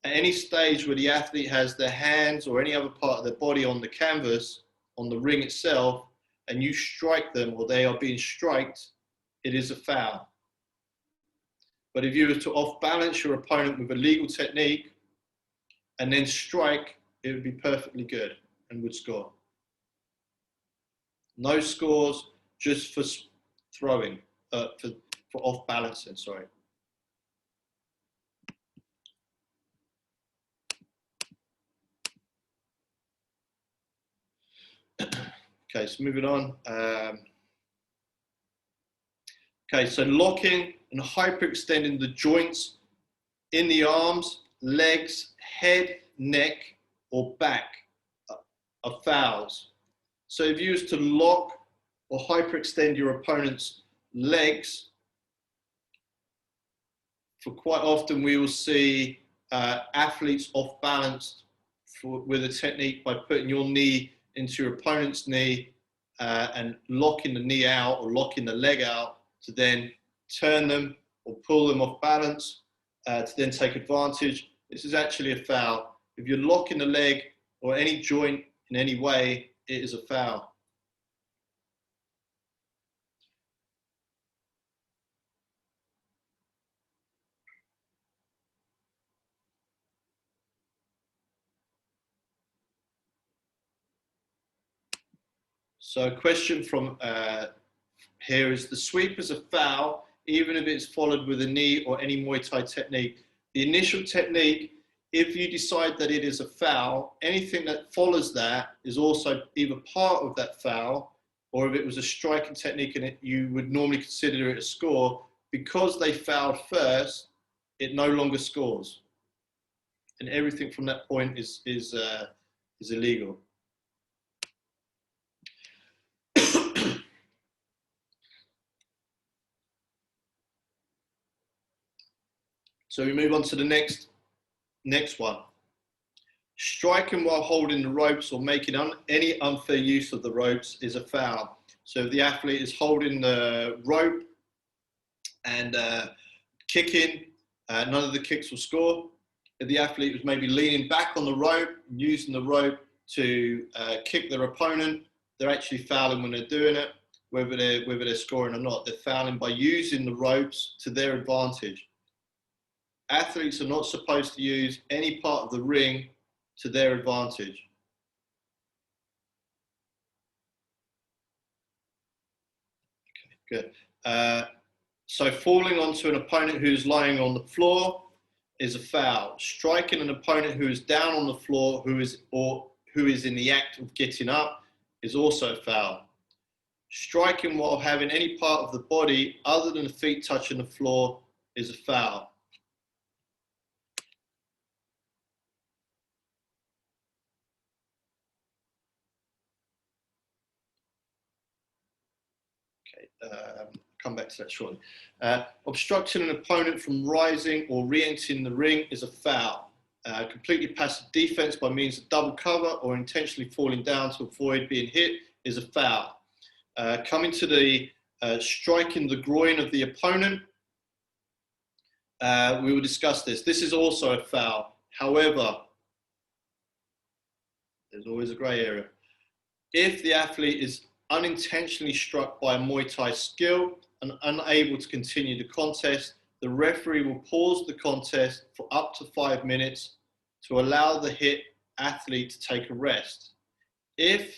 At any stage where the athlete has their hands or any other part of their body on the canvas, on the ring itself, and you strike them or they are being striked, it is a foul. But if you were to off-balance your opponent with a legal technique and then strike, it would be perfectly good and would score. No scores, just for throwing, for off-balancing, sorry. Okay, so moving on. Okay, so locking and hyperextending the joints in the arms, legs, head, neck, or back are fouls. So if you was to lock or hyperextend your opponent's legs, for quite often we will see athletes off balance with a technique by putting your knee into your opponent's knee and locking the knee out or locking the leg out to then turn them or pull them off balance to then take advantage. This is actually a foul. If you're locking the leg or any joint in any way, it is a foul. So a question from here is, the sweep is a foul, even if it's followed with a knee or any Muay Thai technique. The initial technique, if you decide that it is a foul, anything that follows that is also either part of that foul, or if it was a striking technique and you would normally consider it a score, because they fouled first, it no longer scores. And everything from that point is illegal. So we move on to the next one. Striking while holding the ropes or making any unfair use of the ropes is a foul. So if the athlete is holding the rope and kicking, none of the kicks will score. If the athlete was maybe leaning back on the rope, using the rope to kick their opponent, they're actually fouling when they're doing it, whether they're scoring or not. They're fouling by using the ropes to their advantage. Athletes are not supposed to use any part of the ring to their advantage. Okay, good. So falling onto an opponent who's lying on the floor is a foul. Striking an opponent who is down on the floor, who is in the act of getting up, is also a foul. Striking while having any part of the body other than the feet touching the floor is a foul. Come back to that shortly. Obstructing an opponent from rising or re-entering the ring is a foul. Completely passive defense by means of double cover or intentionally falling down to avoid being hit is a foul. Coming to the striking the groin of the opponent, we will discuss this. This is also a foul. However, there's always a grey area. If the athlete is unintentionally struck by a Muay Thai skill and unable to continue the contest, the referee will pause the contest for up to 5 minutes to allow the hit athlete to take a rest. If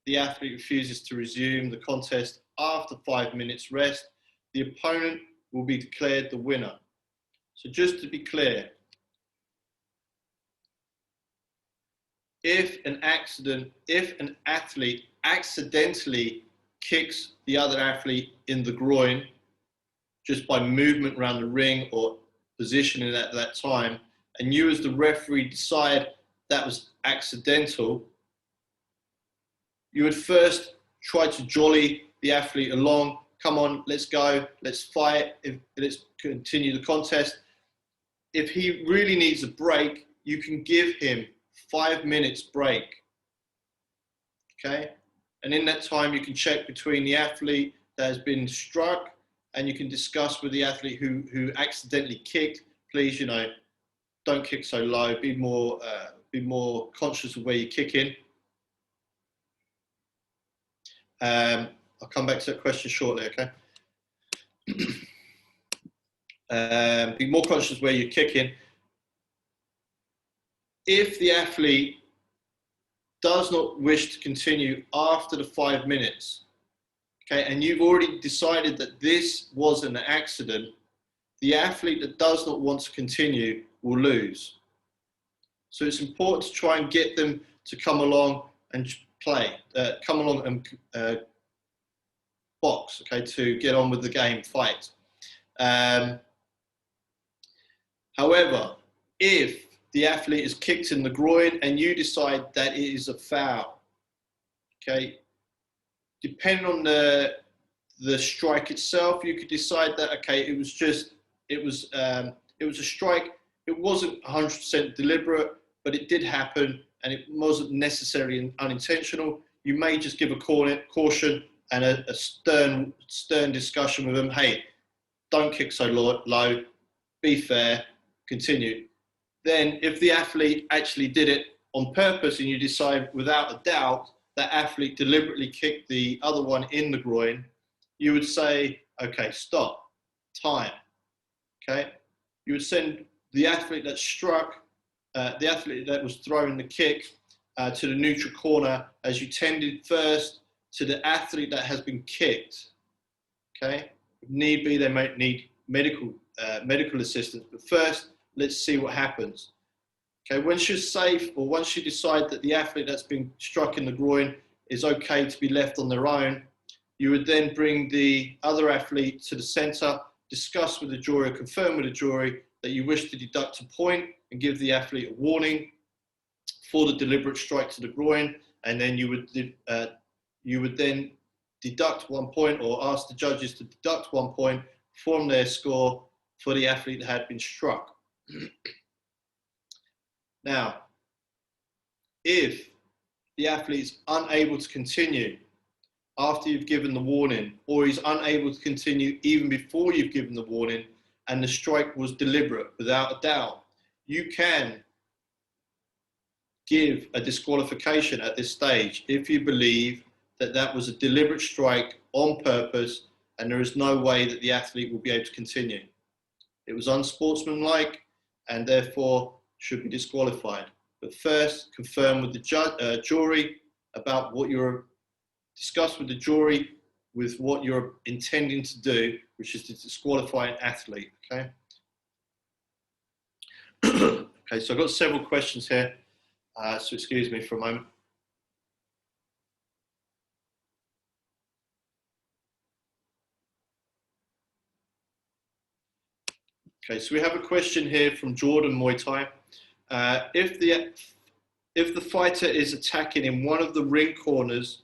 the athlete refuses to resume the contest after 5 minutes rest, the opponent will be declared the winner. So just to be clear, if an athlete accidentally kicks the other athlete in the groin just by movement around the ring or positioning at that time, and you as the referee decide that was accidental, you would first try to jolly the athlete along. Come on, let's go, let's fight, let's continue the contest. If he really needs a break, you can give him 5 minutes break, okay? And in that time, you can check between the athlete that has been struck and you can discuss with the athlete who accidentally kicked, please, you know, don't kick so low, be more conscious of where you're kicking. I'll come back to that question shortly, okay? Be more conscious where you're kicking. If the athlete does not wish to continue after the 5 minutes, okay, and you've already decided that this was an accident, the athlete that does not want to continue will lose. So it's important to try and get them to come along and play, come along and box, okay, to get on with the game, fight. However, if the athlete is kicked in the groin and you decide that it is a foul, okay, depending on the strike itself, you could decide that, okay, it was a strike. It wasn't 100% deliberate, but it did happen and it wasn't necessarily unintentional. You may just give a caution and a stern discussion with them. Hey, don't kick so low, be fair, continue. Then if the athlete actually did it on purpose and you decide without a doubt that athlete deliberately kicked the other one in the groin, you would say, okay, stop, time, okay? You would send the athlete that struck, the athlete that was throwing the kick to the neutral corner as you tended first to the athlete that has been kicked, okay? If need be, they might need medical assistance, but first, let's see what happens. Okay, once you're safe or once you decide that the athlete that's been struck in the groin is okay to be left on their own, you would then bring the other athlete to the center, discuss with the jury or confirm with the jury that you wish to deduct a point and give the athlete a warning for the deliberate strike to the groin, and then you would then deduct 1 point or ask the judges to deduct 1 point from their score for the athlete that had been struck. Now, if the athlete is unable to continue after you've given the warning, or he's unable to continue even before you've given the warning, and the strike was deliberate, without a doubt, you can give a disqualification at this stage if you believe that that was a deliberate strike on purpose, and there is no way that the athlete will be able to continue. It was unsportsmanlike and therefore should be disqualified. But first, confirm with the jury about what you're, discuss with the jury with what you're intending to do, which is to disqualify an athlete, okay? Okay, so I've got several questions here, so excuse me for a moment. Okay, so we have a question here from Jordan Muay Thai. If the fighter is attacking in one of the ring corners,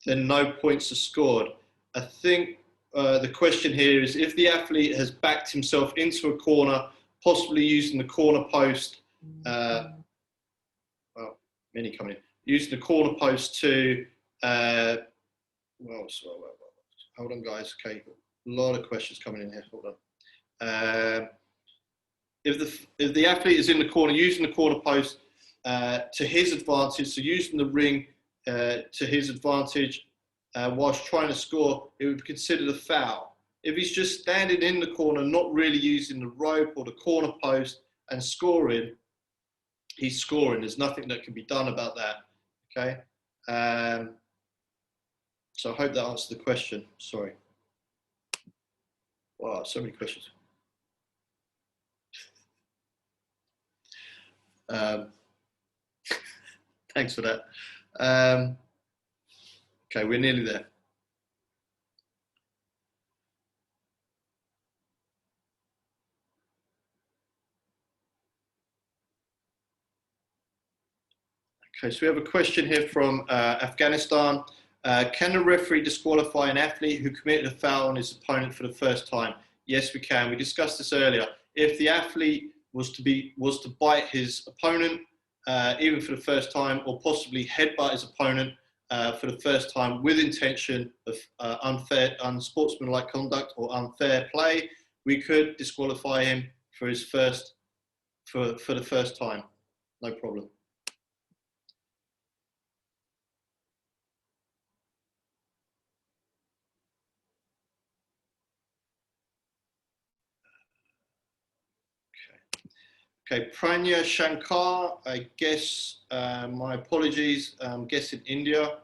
then no points are scored. I think the question here is if the athlete has backed himself into a corner, possibly using the corner post, well, many coming in, using the corner post to, hold on guys, okay, a lot of questions coming in here, hold on. If the athlete is in the corner, using the corner post to his advantage, so using the ring to his advantage whilst trying to score, it would be considered a foul. If he's just standing in the corner, not really using the rope or the corner post and scoring, he's scoring. There's nothing that can be done about that, okay? So I hope that answers the question, sorry. Wow, so many questions. Thanks for that. Okay, we're nearly there. Okay, so we have a question here from Afghanistan. Can the referee disqualify an athlete who committed a foul on his opponent for the first time? Yes, we can. We discussed this earlier. If the athlete was to bite his opponent, even for the first time, or possibly headbutt his opponent for the first time with intention of unsportsmanlike conduct or unfair play, we could disqualify him for his for the first time. No problem. Okay, Pranya Shankar, I guess, my apologies, I'm guessing India.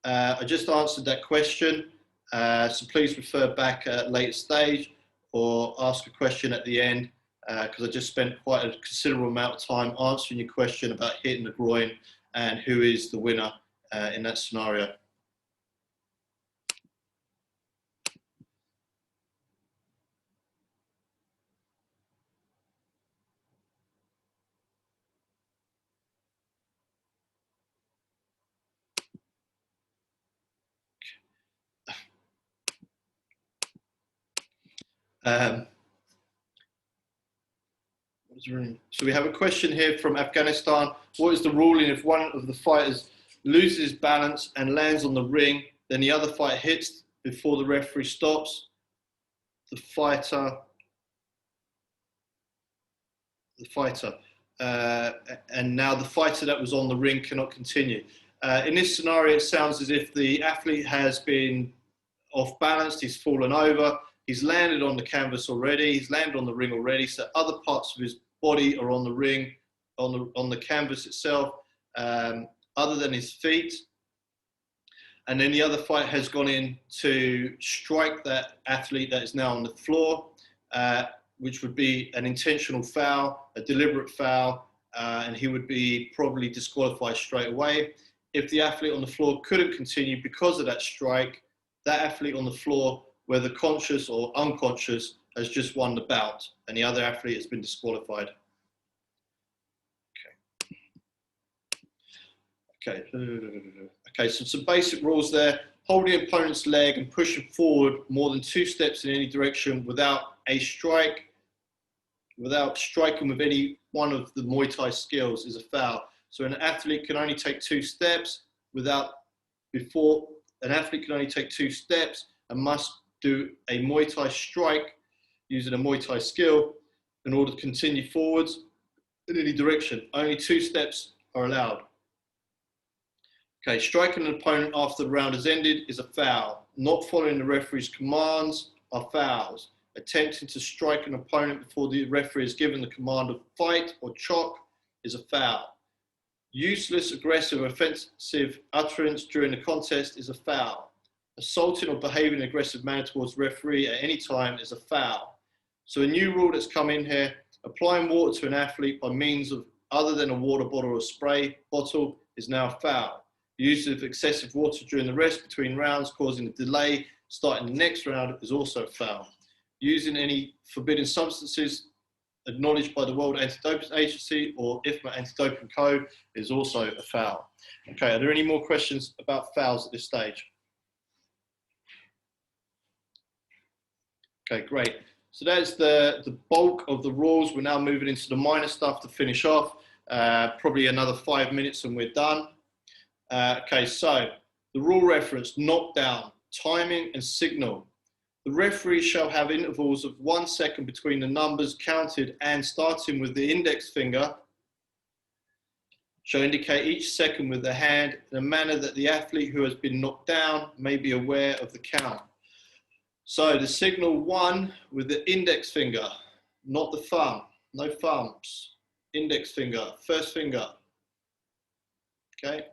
I just answered that question, so please refer back at a later stage or ask a question at the end, because I just spent quite a considerable amount of time answering your question about hitting the groin and who is the winner in that scenario. So we have a question here from Afghanistan. What is the ruling if one of the fighters loses balance and lands on the ring, then the other fighter hits before the referee stops? The fighter, and now the fighter that was on the ring cannot continue. In this scenario, it sounds as if the athlete has been off balance, he's fallen over, he's landed on the canvas already, he's landed on the ring already, so other parts of his body are on the ring, on the canvas itself, other than his feet. And then the other fight has gone in to strike that athlete that is now on the floor, which would be an intentional foul, a deliberate foul, and he would be probably disqualified straight away. If the athlete on the floor couldn't continue because of that strike, that athlete on the floor, whether conscious or unconscious, has just won the bout, and the other athlete has been disqualified. Okay, so some basic rules there. Holding the opponent's leg and pushing forward more than 2 steps in any direction without a strike, without striking with any one of the Muay Thai skills is a foul. So an athlete can only take 2 steps an athlete can only take 2 steps and must do a Muay Thai strike using a Muay Thai skill in order to continue forwards in any direction. Only 2 steps are allowed. Okay, striking an opponent after the round has ended is a foul. Not following the referee's commands are fouls. Attempting to strike an opponent before the referee is given the command of fight or choke is a foul. Useless, aggressive, offensive utterance during the contest is a foul. Assaulting or behaving in an aggressive manner towards the referee at any time is a foul. So a new rule that's come in here, applying water to an athlete by means of other than a water bottle or spray bottle is now a foul. The use of excessive water during the rest between rounds causing a delay starting the next round is also a foul. Using any forbidden substances acknowledged by the World Anti-Doping Agency or IFMA Anti-Doping Code is also a foul. Okay, are there any more questions about fouls at this stage? Okay, great. So that's the bulk of the rules. We're now moving into the minor stuff to finish off. Probably another 5 minutes and we're done. Okay, so the rule reference, knockdown, timing and signal. The referee shall have intervals of 1 second between the numbers counted and starting with the index finger shall indicate each second with the hand in a manner that the athlete who has been knocked down may be aware of the count. So the signal 1 with the index finger, not the thumb, no thumbs, index finger, first finger, okay?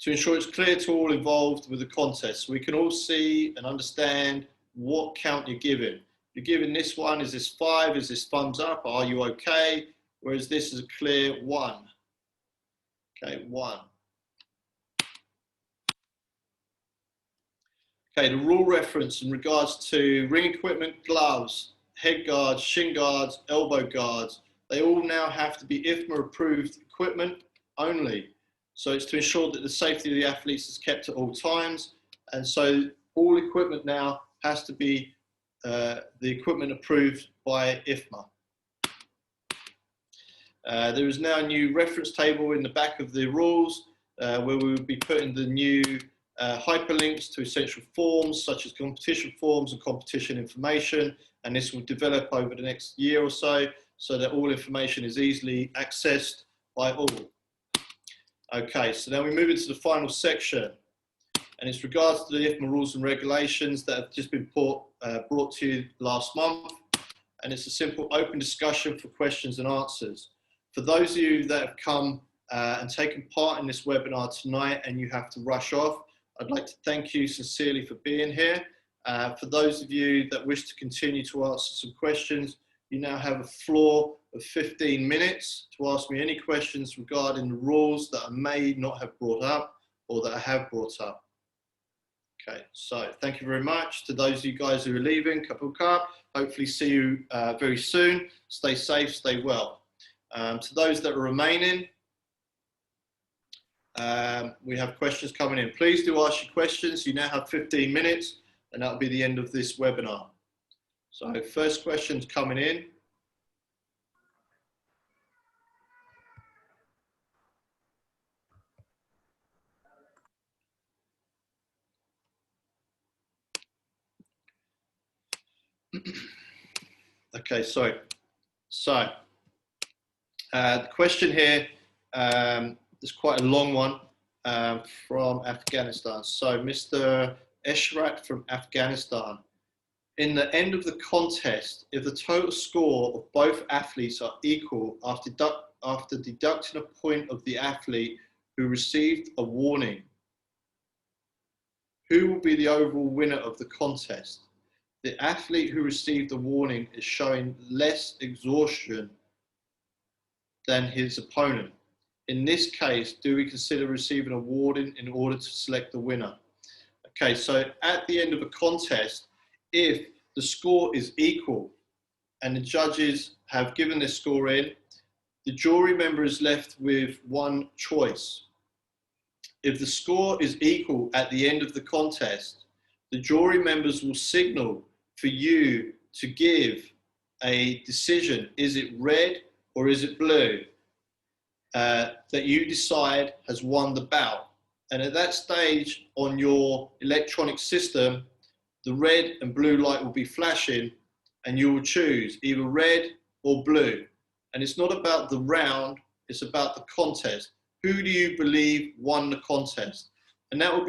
To ensure it's clear to all involved with the contest. So we can all see and understand what count you're giving. You're giving this one, is this 5, is this thumbs up, are you okay? Whereas this is a clear 1. Okay, 1. Okay, the rule reference in regards to ring equipment, gloves, head guards, shin guards, elbow guards, they all now have to be IFMA approved equipment only. So it's to ensure that the safety of the athletes is kept at all times. And so all equipment now has to be the equipment approved by IFMA. There is now a new reference table in the back of the rules where we will be putting the new hyperlinks to essential forms such as competition forms and competition information. And this will develop over the next year or so that all information is easily accessed by all. Okay, so now we move into the final section, and it's regards to the IFMA rules and regulations that have just been brought to you last month, and it's a simple open discussion for questions and answers. For those of you that have come and taken part in this webinar tonight and you have to rush off, I'd like to thank you sincerely for being here. For those of you that wish to continue to answer some questions, you now have a floor of 15 minutes to ask me any questions regarding the rules that I may not have brought up or that I have brought up. Okay, so thank you very much to those of you guys who are leaving. Couple cup. Hopefully see you very soon. Stay safe, stay well. To those that are remaining, we have questions coming in. Please do ask your questions. You now have 15 minutes and that'll be the end of this webinar. So first question's coming in. Okay, sorry. So the question here is quite a long one from Afghanistan. So Mr. Eshrat from Afghanistan. In the end of the contest, if the total score of both athletes are equal after deducting a point of the athlete who received a warning, who will be the overall winner of the contest? The athlete who received the warning is showing less exhaustion than his opponent. In this case, do we consider receiving a warning in order to select the winner? Okay, so at the end of a contest, if the score is equal and the judges have given their score in, the jury member is left with one choice. If the score is equal at the end of the contest, the jury members will signal for you to give a decision. Is it red or is it blue? That you decide has won the bout. And at that stage on your electronic system, the red and blue light will be flashing and you will choose either red or blue. And it's not about the round, it's about the contest. who do you believe won the contest? And that will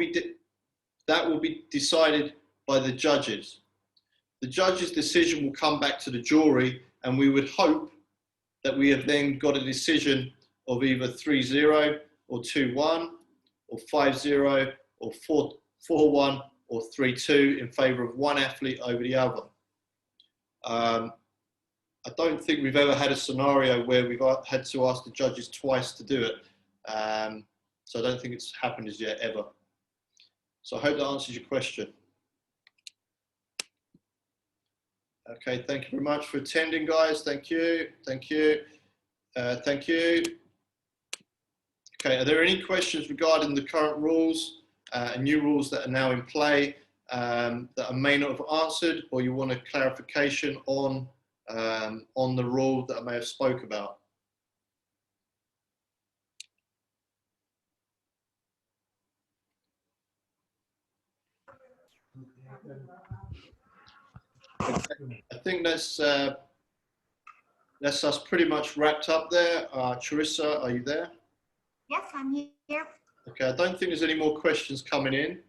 be decided by the judges. The judge's decision will come back to the jury, and we would hope that we have then got a decision of either 3-0 or 2-1 or 5-0 or 4-1 or 3-2 in favour of one athlete over the other. I don't think we've ever had a scenario where we've had to ask the judges twice to do it. So I don't think it's happened as yet, ever. So I hope that answers your question. Okay, thank you very much for attending, guys. Thank you, thank you, thank you. Okay, are there any questions regarding the current rules and new rules that are now in play that I may not have answered, or you want a clarification on the rule that I may have spoke about? I think that's us pretty much wrapped up there. Charissa, are you there? Yes, I'm here. Okay, I don't think there's any more questions coming in.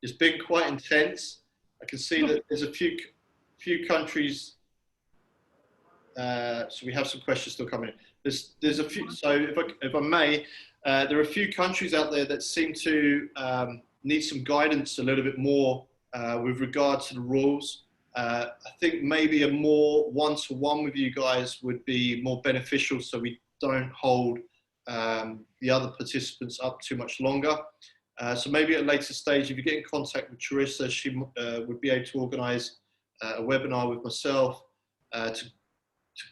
It's been quite intense. I can see that there's a few countries. So we have some questions still coming in. There's a few. So if I may, there are a few countries out there that seem to need some guidance a little bit more with regard to the rules. I think maybe a more one-to-one with you guys would be more beneficial, so we don't hold the other participants up too much longer. So maybe at a later stage, if you get in contact with Charissa, she would be able to organise a webinar with myself to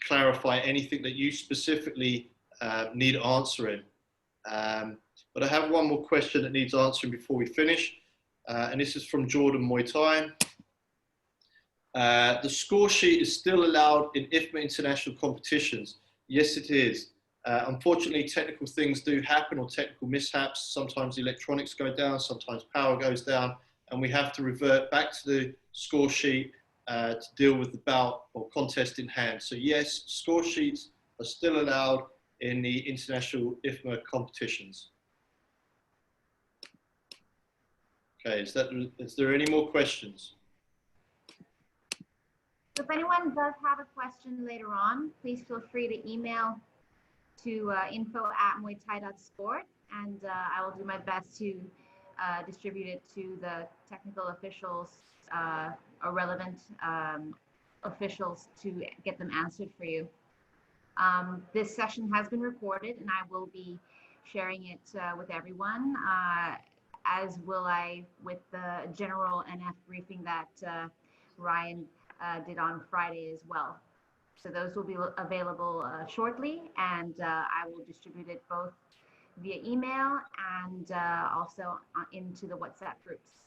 clarify anything that you specifically need answering. But I have one more question that needs answering before we finish, and this is from Jordan Muay Thai. The score sheet is still allowed in IFMA international competitions. Yes, it is. Unfortunately, technical things do happen, or technical mishaps. Sometimes the electronics go down, sometimes power goes down, and we have to revert back to the score sheet to deal with the bout or contest in hand. So yes, score sheets are still allowed in the international IFMA competitions. Okay, is there any more questions? So if anyone does have a question later on, please feel free to email to info@muaythai.sport, and I will do my best to distribute it to the technical officials or relevant officials to get them answered for you. This session has been recorded, and I will be sharing it with everyone, as will I with the general NF briefing that Ryan did on Friday as well. So those will be available shortly, and I will distribute it both via email and also into the WhatsApp groups.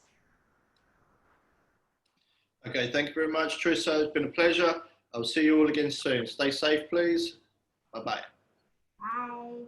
Okay, thank you very much, Trissa. It's been a pleasure. I'll see you all again soon. Stay safe, please. Bye-bye. Bye.